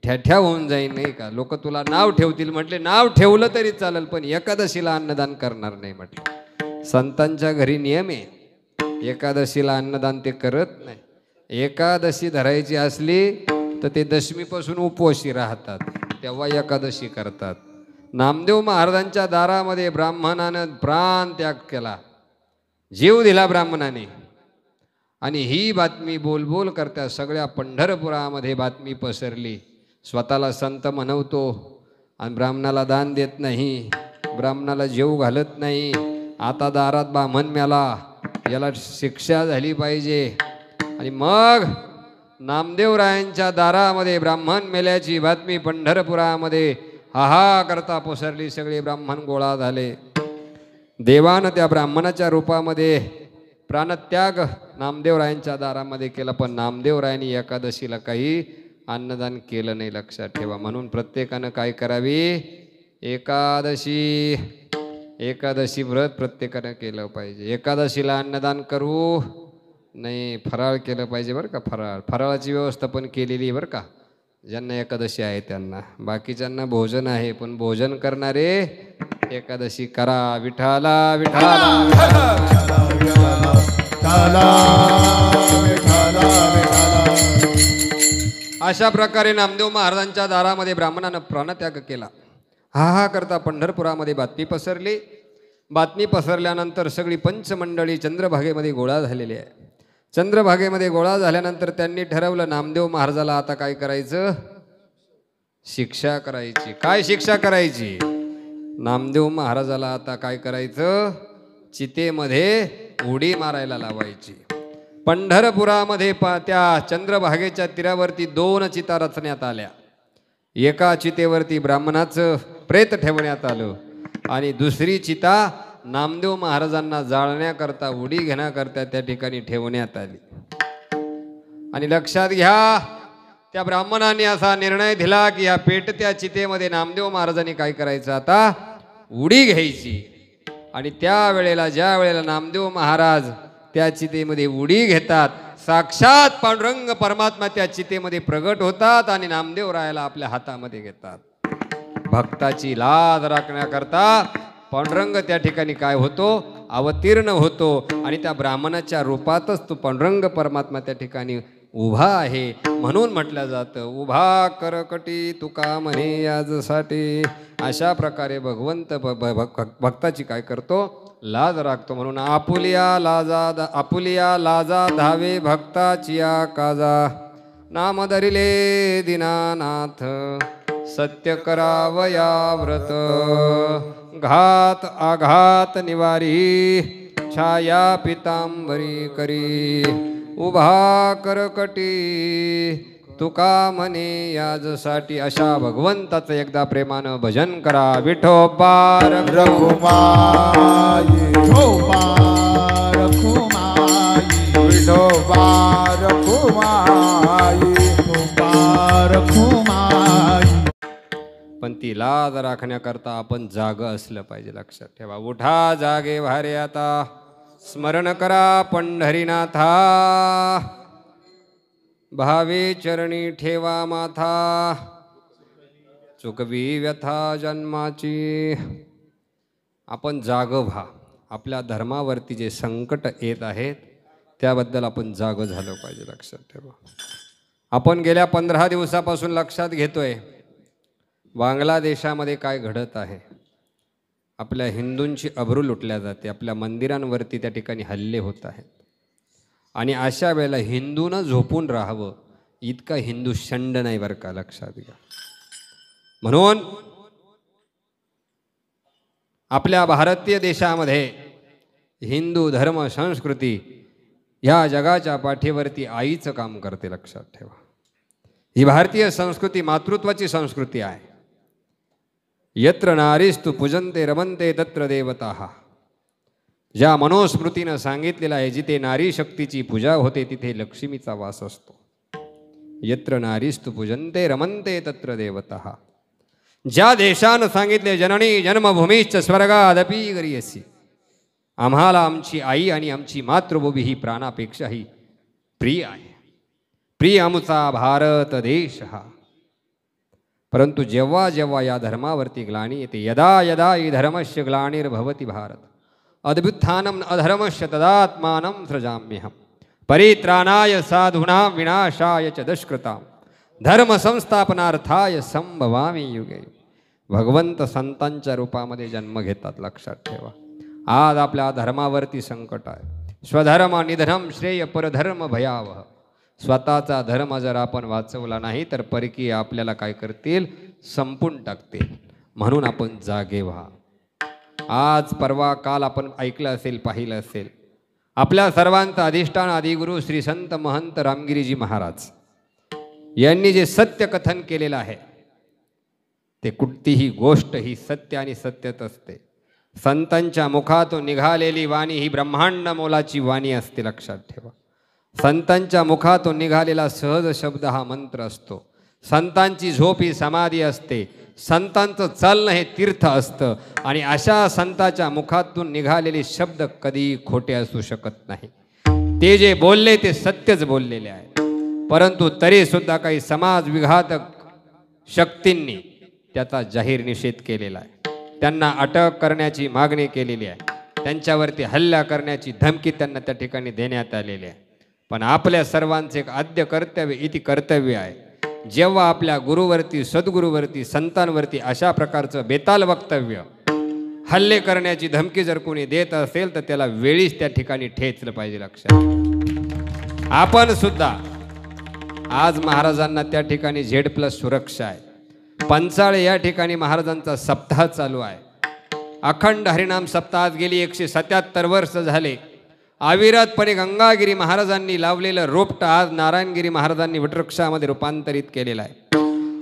ठ्याठ्या होऊन जाईल नाही का. लोक तुला नाव ठेवतील. म्हटले, नाव ठेवलं तरी चालेल, पण एकादशीला अन्नदान करणार नाही म्हटलं. संतांच्या घरी नियम आहे, एकादशीला अन्नदान ते करत नाही. एकादशी धरायची असली तर ते दशमीपासून उपवासी राहतात, तेव्हा एकादशी करतात. नामदेव महाराजांच्या दारामध्ये ब्राह्मणानं प्राण त्याग केला, जीव दिला ब्राह्मणाने, आणि ही बातमी बोलबोल करता सगळ्या पंढरपुरामध्ये बातमी पसरली. स्वतःला संत म्हणवतो आणि ब्राह्मणाला दान देत नाही, ब्राह्मणाला जेव घालत नाही. आता दारात ब्राह्मण मेला, याला शिक्षा झाली पाहिजे. आणि मग नामदेवरायांच्या दारामध्ये ब्राह्मण मेल्याची बातमी पंढरपुरामध्ये हा करता पसरली. सगळे ब्राह्मण गोळा झाले. देवानं त्या ब्राह्मणाच्या रूपामध्ये प्राणत्याग नामदेवरायांच्या दारामध्ये केला, पण नामदेवरायांनी एकादशीला काही अन्नदान केलं नाही. लक्षात ठेवा. म्हणून प्रत्येकानं काय करावी, एकादशी व्रत प्रत्येकानं केलं पाहिजे. एकादशीला अन्नदान करू नाही, फराळ केलं पाहिजे बरं का. फराळाची व्यवस्था पण केलेली बरं का. ज्यांना एकादशी आहे त्यांना, बाकीच्यांना भोजन आहे, पण भोजन करणारे एकादशी करा. विठाला विठाला अशा प्रकारे नामदेव महाराजांच्या दारामध्ये ब्राह्मणानं प्राणत्याग केला. हा करता पंढरपुरामध्ये बातमी पसरली. बातमी पसरल्यानंतर सगळी पंचमंडळी चंद्रभागेमध्ये गोळा झालेली आहे. चंद्रभागेमध्ये गोळा झाल्यानंतर त्यांनी ठरवलं, नामदेव महाराजाला आता काय करायचं, शिक्षा करायची. काय शिक्षा करायची, नामदेव महाराजाला आता काय करायचं, चितेमध्ये उडी मारायला लावायची. पंढरपुरामध्ये त्या चंद्रभागेच्या तीरावरती 2 चिता रचण्यात आल्या. एका चितेवरती ब्राह्मणाचं प्रेत ठेवण्यात आलं आणि दुसरी चिता नामदेव महाराजांना जाळण्याकरता, उडी घेण्याकरता त्या ठिकाणी ठेवण्यात आली. आणि लक्षात घ्या, त्या ब्राह्मणाने असा निर्णय दिला की या पेटत्या चितेमध्ये नामदेव महाराजांनी काय करायचं, आता उडी घ्यायची. आणि त्यावेळेला ज्या वेळेला नामदेव महाराज त्या चितेमध्ये उडी घेतात, साक्षात पांडुरंग परमात्मा त्या चितेमध्ये प्रगट होतात आणि नामदेव रायाला आपल्या हातामध्ये घेतात. भक्ताची लाज राखण्याकरता पांडुरंग त्या ठिकाणी काय होतो, अवतीर्ण होतो. आणि त्या ब्राह्मणाच्या रूपातच तो पांडुरंग परमात्मा त्या ठिकाणी उभा आहे. म्हणून म्हटलं जातं, उभा करकटी तुका म्हणे याजसाठी. अशा प्रकारे भगवंत भक्ताची काय करतो, लाज राखतो. म्हणून आपुलिया लाजा धावे भक्ताचिया काजा. नाम धरिले दीनानाथ सत्य करावया व्रत. घात आघात निवारी छाया पितांबरी करी. उभा करकटी तुका म्हणे याजसाठी. अशा भगवंताचं एकदा प्रेमानं भजन करा. विठोबा रघुमाई विठोबा रघुमाई विठोबा रघुमाई विठोबा रघुमाई. पण ती लाज राखण्याकरता आपण जाग असलं पाहिजे. लक्षात ठेवा. उठा जागे भारे आता स्मरण करा पंढरीनाथा. भावे चरणी ठेवा माथा चुकवी व्यथा जन्माची. आपण जाग व्हा. आपल्या धर्मावरती जे संकट येत आहेत त्याबद्दल आपण जाग झालं पाहिजे. लक्षात ठेवा. आपण गेल्या 15 दिवसापासून लक्षात घेतोय बांगलादेशामध्ये काय घडत आहे. आपल्या हिंदूंची अब्रू लुटल्या जाते. आपल्या मंदिरांवरती त्या ठिकाणी हल्ले होत आहेत. आणि अशा वेळेला हिंदूनं झोपून राहावं इतका हिंदू शंड नाही बरं का. लक्षात घ्या. म्हणून आपल्या भारतीय देशामध्ये हिंदू धर्म संस्कृती या जगाच्या पाठीवरती आईचं काम करते. लक्षात ठेवा. ही भारतीय संस्कृती मातृत्वाची संस्कृती आहे. यत्र नारीस्तु पूजन्ते रमन्ते तत्र देवताः. ज्या मनुस्मृतीनं सांगितलेलं आहे जिथे नारी शक्तीची पूजा होते तिथे लक्ष्मीचा वास असतो. यत्र नारीस्तु पूजन्ते रमन्ते तत्र देवताः. ज्या देशानं सांगितले जननी जन्मभूमीश्च स्वर्गादपि गरीयसी. आम्हाला आमची आई आणि आमची मातृभूमी ही प्राणापेक्षाही प्रिय आहे. प्रिय आमचा भारत देश हा. परंतु जेव्हा जेव्हा या धर्मावरती ग्लानी येते यदा यदा हि धर्मस्य ग्लानिर्भवति भारत अद्भुत्थानम अधर्मस्य तदात्मानं सृजाम्यहम्. परित्राणाय साधूनां विनाशाय च दुष्कृतां धर्म संस्थापनार्थाय संभवामि युगे. भगवंत संतांच्या रूपामध्ये जन्म घेतात. लक्षात ठेवा. आज आपल्या धर्मावरती संकट आहे. स्वधर्म निधनम श्रेय परधर्म भयावह. स्वतःचा धर्म जर आपण वाचवला नाही तर परकीय आपल्याला काय करतील संपून टाकतील. म्हणून आपण जागे व्हा. आज परवा काल आपण ऐकलं असेल पाहिलं असेल आपल्या सर्वांचा अधिष्ठान आदिगुरु श्री संत महंत रामगिरीजी महाराज यांनी जे सत्य कथन केलेलं आहे ते कोणतीही गोष्ट ही सत्य आणि सत्यच असते. संतांच्या मुखातून निघालेली वाणी ही ब्रह्मांड मोलाची वाणी असते. लक्षात ठेवा. संतांच्या मुखातून निघालेला सहज शब्द हा मंत्र असतो. संतांची झोप ही समाधी असते. संतांचं चालणं हे तीर्थ असतं. आणि अशा संताच्या मुखातून निघालेले शब्द कधी खोटे असू शकत नाही. ते जे बोलले ते सत्यच बोललेले आहे. परंतु तरी सुद्धा काही समाज विघातक शक्तींनी त्याचा जाहीर निषेध केलेला आहे. त्यांना अटक करण्याची मागणी केलेली आहे. त्यांच्यावरती हल्ला करण्याची धमकी त्यांना त्या ठिकाणी देण्यात आलेली आहे. पण आपल्या सर्वांचे एक आद्य कर्तव्य इति कर्तव्य आहे. जेव्हा आपल्या गुरुवरती सद्गुरूवरती संतांवरती अशा प्रकारचं बेताल वक्तव्य हल्ले करण्याची धमकी जर कोणी देत असेल तर त्याला वेळीच त्या ठिकाणी ठेचलं पाहिजे. लक्षात. आपण सुद्धा आज महाराजांना त्या ठिकाणी Z+ सुरक्षा आहे. पंचाळे या ठिकाणी महाराजांचा सप्ताह चालू आहे. अखंड हरिनाम सप्ताह आज गेली 177 वर्ष झाले. अविरतपणे गंगागिरी महाराजांनी लावलेलं रोपटं आज नारायणगिरी महाराजांनी वटवृक्षामध्ये रूपांतरित केलेलं आहे.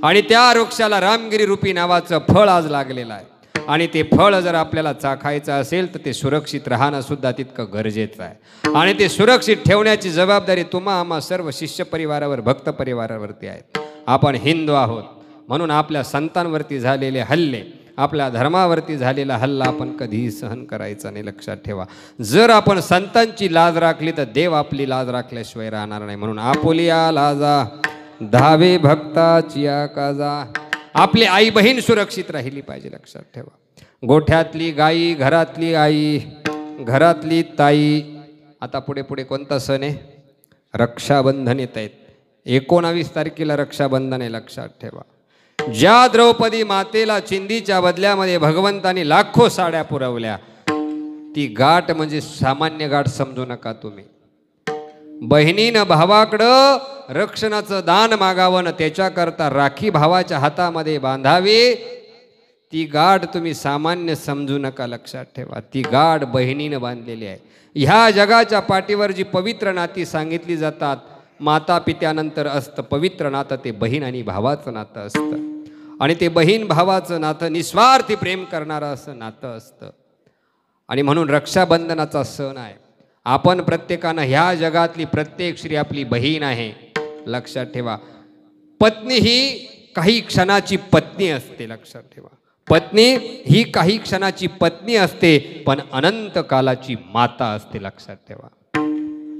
आणि त्या वृक्षाला रामगिरी रूपी नावाचं फळ आज लागलेलं आहे. आणि ते फळ जर आपल्याला चाखायचं असेल तर ते सुरक्षित राहणं सुद्धा तितकं गरजेचं आहे. आणि ते सुरक्षित ठेवण्याची जबाबदारी तुम्हा आम्हा सर्व शिष्य परिवारावर भक्त परिवारावरती आहे. आपण हिंदू आहोत म्हणून आपल्या संतांवरती झालेले हल्ले आपल्या धर्मावरती झालेला हल्ला आपण कधीही सहन करायचा नाही. लक्षात ठेवा. जर आपण संतांची लाज राखली तर देव आपली लाज राखल्याशिवाय राहणार नाही. म्हणून आपुलिया लाजा धावे भक्ताची काजा. आपली आई बहीण सुरक्षित राहिली पाहिजे. लक्षात ठेवा. गोठ्यातली गाई घरातली आई घरातली ताई. आता पुढे पुढे कोणता सण आहे? रक्षाबंधन येत आहेत. 19 तारखेला रक्षाबंधन आहे. लक्षात ठेवा. ज्या द्रौपदी मातेला चिंधीच्या बदल्यामध्ये भगवंतानी लाखो साड्या पुरवल्या ती गाठ म्हणजे सामान्य गाठ समजू नका तुम्ही. बहिणीनं भावाकडं रक्षणाचं दान मागावं न त्याच्याकरता राखी भावाच्या हातामध्ये बांधावी. ती गाठ तुम्ही सामान्य समजू नका, लक्षात ठेवा. ती गाठ बहिणीनं बांधलेली आहे. ह्या जगाच्या पाठीवर जी पवित्र नाती सांगितली जातात, माता पित्यानंतर असतं पवित्र नातं, ते बहीण आणि भावाचं नातं असतं. आणि ते बहीण भावाचं नातं निस्वार्थी प्रेम करणारं असं नातं असतं. आणि म्हणून रक्षाबंधनाचा सण आहे. आपण प्रत्येकानं ह्या जगातली प्रत्येक स्त्री आपली बहीण आहे, लक्षात ठेवा. पत्नी ही काही क्षणाची पत्नी असते, लक्षात ठेवा. पत्नी ही काही क्षणाची पत्नी असते, पण अनंत कालाची माता असते, लक्षात ठेवा.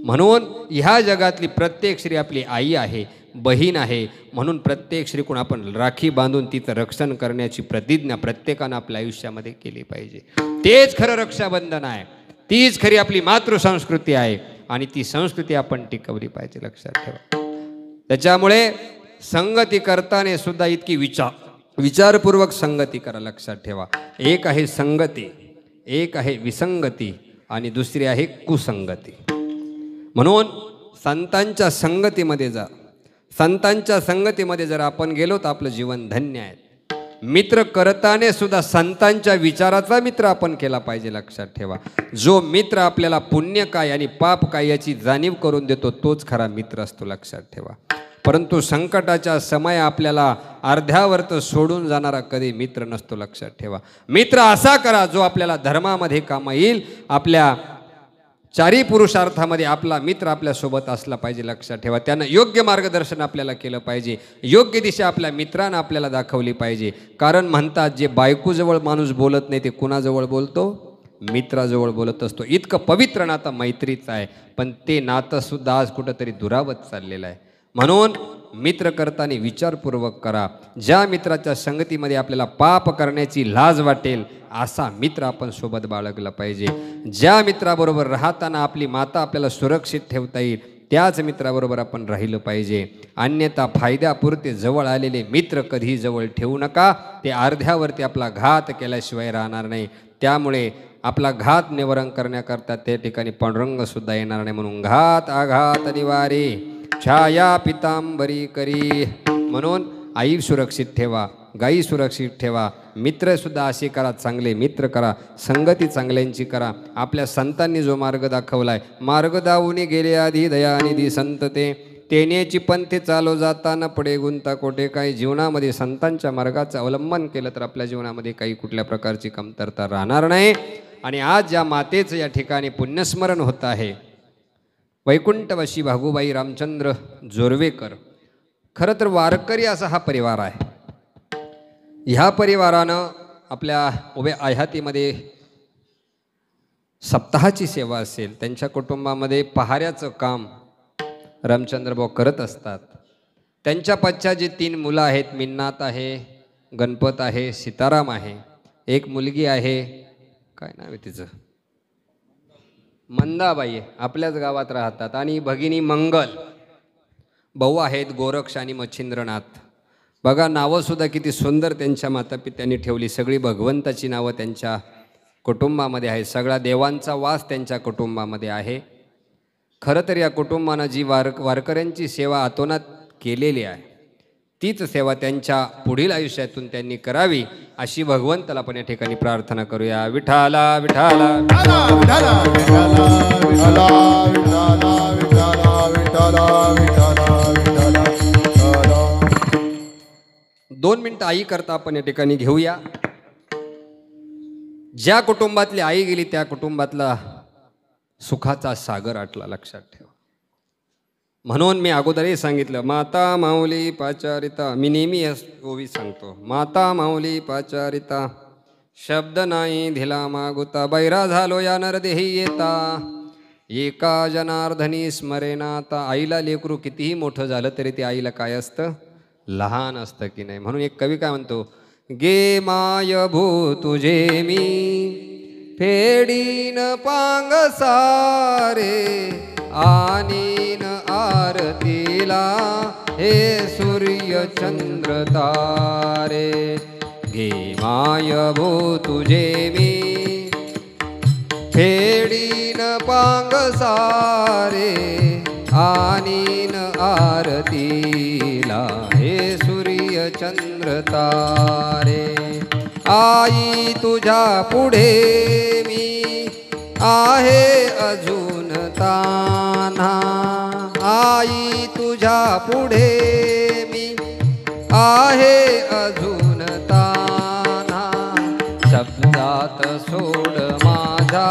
म्हणून ह्या जगातली प्रत्येक स्त्री आपली आई आहे, बहीण आहे. म्हणून प्रत्येक स्त्रीकडून आपण राखी बांधून तिचं रक्षण करण्याची प्रतिज्ञा प्रत्येकानं आपल्या आयुष्यामध्ये केली पाहिजे. तेच खरं रक्षाबंधन आहे. तीच खरी आपली मातृसंस्कृती आहे आणि ती संस्कृती आपण टिकवली पाहिजे, लक्षात ठेवा. त्याच्यामुळे संगती करताना सुद्धा इतकी विचारपूर्वक संगती करा, लक्षात ठेवा. एक आहे संगती, एक आहे विसंगती आणि दुसरी आहे कुसंगती. म्हणून संतांच्या संगतीमध्ये जा. संतांच्या संगतीमध्ये जर आपण गेलो तर आपलं जीवन धन्य आहे. मित्र करताना सुद्धा संतांच्या विचाराचा मित्र आपण केला पाहिजे, लक्षात ठेवा. जो मित्र आपल्याला पुण्य काय आणि पाप काय याची जाणीव करून देतो तोच खरा मित्र असतो, लक्षात ठेवा. परंतु संकटाच्या समय आपल्याला अर्ध्यावर सोडून जाणारा कधी मित्र नसतो, लक्षात ठेवा. मित्र असा करा जो आपल्याला धर्मामध्ये कामा येईल. आपल्या चारी पुरुषार्थामध्ये आपला मित्र आपल्यासोबत असला पाहिजे, लक्षात ठेवा. त्यानं योग्य मार्गदर्शन आपल्याला केलं पाहिजे. योग्य दिशा आपल्या मित्रानं आपल्याला दाखवली पाहिजे. कारण म्हणतात जे बायकोजवळ माणूस बोलत नाही ते कुणाजवळ बोलतो? मित्राजवळ बोलत असतो. इतकं पवित्र नातं मैत्रीचं आहे, पण ते नातंसुद्धा आज कुठंतरी दुरावत चाललेलं आहे. म्हणून मित्र करताना विचारपूर्वक करा. ज्या मित्राच्या संगतीमध्ये आपल्याला पाप करण्याची लाज वाटेल असा मित्र आपण सोबत बाळगला पाहिजे. ज्या मित्राबरोबर राहताना आपली माता आपल्याला सुरक्षित ठेवता येईल त्याच मित्राबरोबर आपण राहिलं पाहिजे. अन्यथा फायद्यापुरते जवळ आलेले मित्र कधी जवळ ठेवू नका. ते अर्ध्यावरती आपला घात केल्याशिवाय राहणार नाही. त्यामुळे आपला घात निवारण करण्याकरता त्या ठिकाणी पांडुरंगसुद्धा येणार नाही. म्हणून घात आघात निवारे छाया पितांबरी करी. म्हणून आई सुरक्षित ठेवा, गाई सुरक्षित ठेवा. मित्रसुद्धा असे करा, चांगले मित्र करा, संगती चांगल्यांची करा. आपल्या संतांनी जो मार्ग दाखवला आहे, मार्ग दावून गेले आधी दयानिधी संत तेनेची पंथे चालो जाताना पडे गुंता कोठे. काही जीवनामध्ये संतांच्या मार्गाचं अवलंबन केलं तर आपल्या जीवनामध्ये काही कुठल्या प्रकारची कमतरता राहणार नाही. आणि आज ज्या मातेचं या ठिकाणी पुण्यस्मरण होत आहे, वैकुंठवासी भागूबाई रामचंद्र जोरवेकर. खरं तर वारकरी असा हा परिवार आहे. ह्या परिवारानं आपल्या उभ्या आह्यातीमध्ये सप्ताहाची सेवा असेल, त्यांच्या कुटुंबामध्ये पहाऱ्याचं काम रामचंद्रभाऊ करत असतात. त्यांच्या पश्चात जे 3 मुलं आहेत, मिन्नात आहे, गणपत आहे, सीताराम आहे. एक मुलगी आहे, काय नाव आहे तिचं, मंदाबाई आहे, आपल्याच गावात राहतात. आणि भगिनी मंगल. भाऊ आहेत गोरक्ष आणि मच्छिंद्रनाथ. बघा नावंसुद्धा किती सुंदर त्यांच्या मातापित्यांनी ठेवली. सगळी भगवंताची नावं त्यांच्या कुटुंबामध्ये आहे. सगळा देवांचा वास त्यांच्या कुटुंबामध्ये आहे. खरं तर या कुटुंबानं जी वारकऱ्यांची सेवा अतोनात केलेली आहे तीच सेवा त्यांच्या पुढील आयुष्यातून त्यांनी करावी अशी भगवंताला पण या ठिकाणी प्रार्थना करूया. विठाला विठाला विठाला विठाला विठाला विठाला विठाला विठाला विठाला. 2 मिनिटं आई करता आपण या ठिकाणी घेऊया. ज्या कुटुंबातली आई गेली त्या कुटुंबातला सुखाचा सागर आटला, लक्षात ठेवा. म्हणून मी अगोदरही सांगितलं, माता माऊली पाचारिता. मी नेहमी ओवी सांगतो, माता माऊली पाचारिता. शब्द नाही धिला मागुता, बैरा झालो या नरदेही येता. एका जनार्दनी स्मरेनाता. आईला लेकरू कितीही मोठं झालं तरी ते आईला काय असतं? लहान असतं की नाही. म्हणून एक कवी काय म्हणतो, गे माय भू तुझे मी फेडीन पांग सारे. आनीन आरतीला हे सूर्य चंद्र तारे. गे माय भू तुझे मी फेडीन पांग सारे आनीन आरतीला हे सूर्य चंद्र तारे आई तुझ्या पुढे मी आहे अजून तान्हा आई तुझ्या पुढे मी आहे अजून तान्हा शब्दात सोड माझा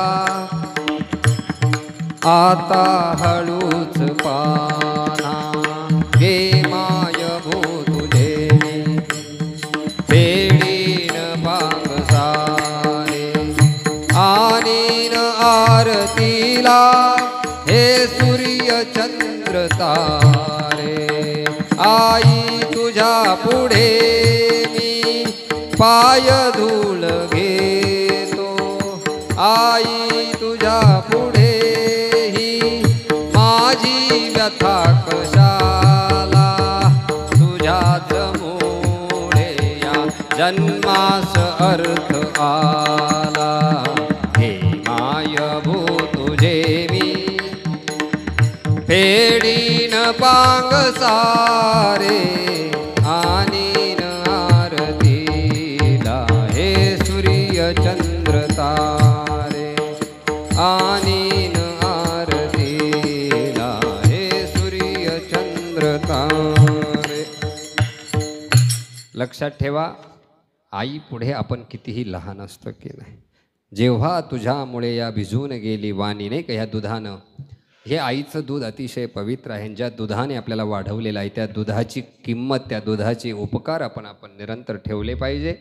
आता हळूच पाना गे माय भू तुझे फेडीन पांग सारे आनीन आरतीला हे सूर्य चंद्र तारे आई तुझ्या पुढे मी पाय धूळ घेतो आई तुझ्या पुढे ही माझी व्यथा कशाला तुझ्याच मुळे या जन्मास अर्थ आला हे माय भू तुझे मी फेडीन पांग सारे आनीन आरतीला हे सूर्य चंद्र तारे आनीन आरतीला हे सूर्य चंद्र तारे. लक्षात ठेवा, आई पुढे आपण कितीही लहान असतो की नाही. जेव्हा तुझ्यामुळे या भिजून गेली वाणी, नाही का, ह्या दुधानं, हे आईचं दूध अतिशय पवित्र आहे. ज्या दुधाने आपल्याला वाढवलेलं आहे त्या दुधाची किंमत, त्या दुधाचे उपकार आपण निरंतर ठेवले पाहिजे.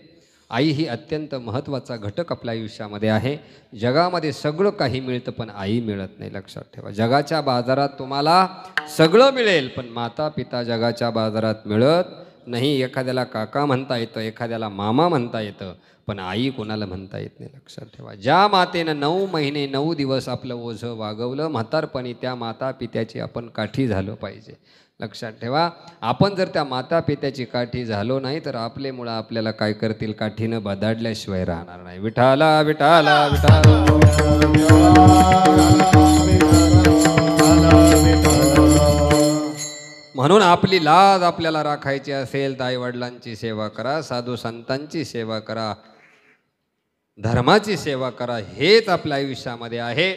आई ही अत्यंत महत्त्वाचा घटक आपल्या आयुष्यामध्ये आहे. जगामध्ये सगळं काही मिळतं पण आई मिळत नाही. लक्षात ठेवा, जगाच्या बाजारात तुम्हाला सगळं मिळेल पण माता पिता जगाच्या बाजारात मिळत नाही. एखाद्याला काका म्हणता येतं, एखाद्याला मामा म्हणता येतं, पण आई कोणाला म्हणता येत नाही. लक्षात ठेवा, ज्या मातेनं 9 महिने 9 दिवस आपलं ओझं वागवलं, म्हातारपणी त्या माता पित्याची आपण काठी झालं पाहिजे. लक्षात ठेवा, आपण जर त्या माता पित्याची काठी झालो नाही तर आपले मुलं आपल्याला काय करतील, काठीनं बदाडल्याशिवाय राहणार नाही. विठाला विठाला विठाला. म्हणून आपली लाज आपल्याला राखायची असेल तर आईवडिलांची सेवा करा, साधू संतांची सेवा करा, धर्माची सेवा करा. हेच आपल्या आयुष्यामध्ये आहे.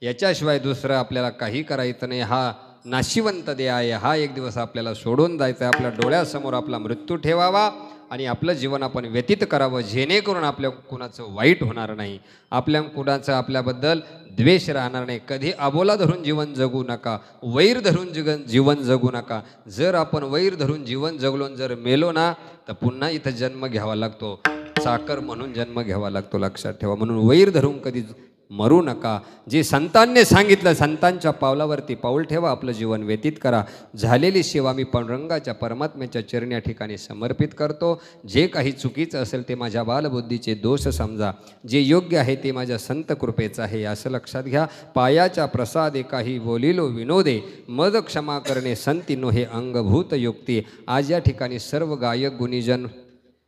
याच्याशिवाय दुसरं आपल्याला काही करायचं नाही. हा नाशिवंत देह आहे, हा एक दिवस आपल्याला सोडून जायचा आहे. आपल्या डोळ्यासमोर आपला मृत्यू ठेवावा आणि आपलं जीवन आपण व्यतीत करावं, जेणेकरून आपल्या कुणाचं वाईट होणार नाही, आपल्या कुणाचं आपल्याबद्दल द्वेष राहणार नाही. कधी अबोला धरून जीवन जगू नका, वैर धरून जीवन जगू नका. जर आपण वैर धरून जीवन जगलो जर मेलो ना तर पुन्हा इथं जन्म घ्यावा लागतो, साखर म्हणून जन्म घ्यावा लागतो. लक्षात ठेवा, म्हणून वैर धरून कधी मरू नका. जे संतांनी सांगितलं, संतांच्या पावलावरती पाऊल ठेवा, आपलं जीवन व्यतीत करा. झालेली सेवा मी पांडुरंगाच्या परमात्म्याच्या चरणी या ठिकाणी समर्पित करतो. जे काही चुकीचं असेल ते माझ्या बालबुद्धीचे दोष समजा, जे योग्य आहे ते माझ्या संत कृपेचं आहे असं लक्षात घ्या. पायाच्या प्रसादे काही बोलिलो विनोदे, मद क्षमा करणे संतीनो हे अंगभूत युक्ती. आज या ठिकाणी सर्व गायक गुणीजन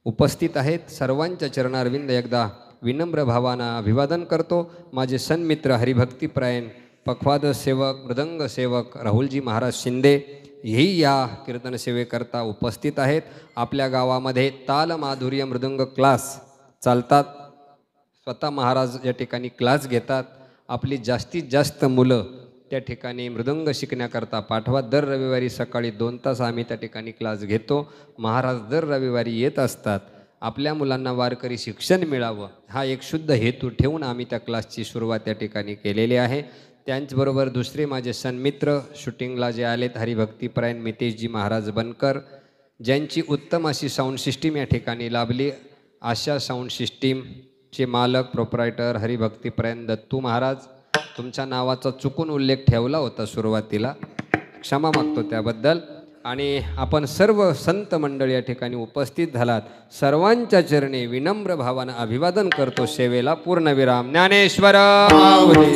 उपस्थित आहेत. सर्वांच्या चरणारविंद एकदा विनम्र भावानं अभिवादन करतो. माझे सन्मित्र हरिभक्तीपरायण पखवाद सेवक, मृदंग सेवक राहुलजी महाराज शिंदे हेही या कीर्तन सेवेकरता उपस्थित आहेत. आपल्या गावामध्ये ताल माधुर्य मृदंग क्लास चालतात. स्वतः महाराज या ठिकाणी क्लास घेतात. आपली जास्तीत जास्त मुलं त्या ठिकाणी मृदंग शिकण्याकरता पाठवा. दर रविवारी सकाळी 2 तास आम्ही त्या ठिकाणी क्लास घेतो. महाराज दर रविवारी येत असतात. आपल्या मुलांना वारकरी शिक्षण मिळावं हा एक शुद्ध हेतू ठेवून आम्ही त्या क्लासची सुरुवात त्या ठिकाणी केलेली आहे. त्यांचबरोबर दुसरे माझे सन्मित्र शूटिंगला जे आलेत, हरिभक्तीपरायण मितेशजी महाराज बनकर, ज्यांची उत्तम अशी साऊंड सिस्टीम या ठिकाणी लाभली. आशा साऊंड सिस्टीमचे मालक प्रोप्रायटर हरिभक्तीपरायण दत्तू महाराज, तुमच्या नावाचा चुकून उल्लेख ठेवला होता सुरुवातीला, क्षमा मागतो त्याबद्दल. आणि आपण सर्व संत मंडळ या ठिकाणी उपस्थित झालात. सर्वांच्या चरणी विनम्र भावानं अभिवादन करतो. सेवेला पूर्णविराम. ज्ञानेश्वर माऊली.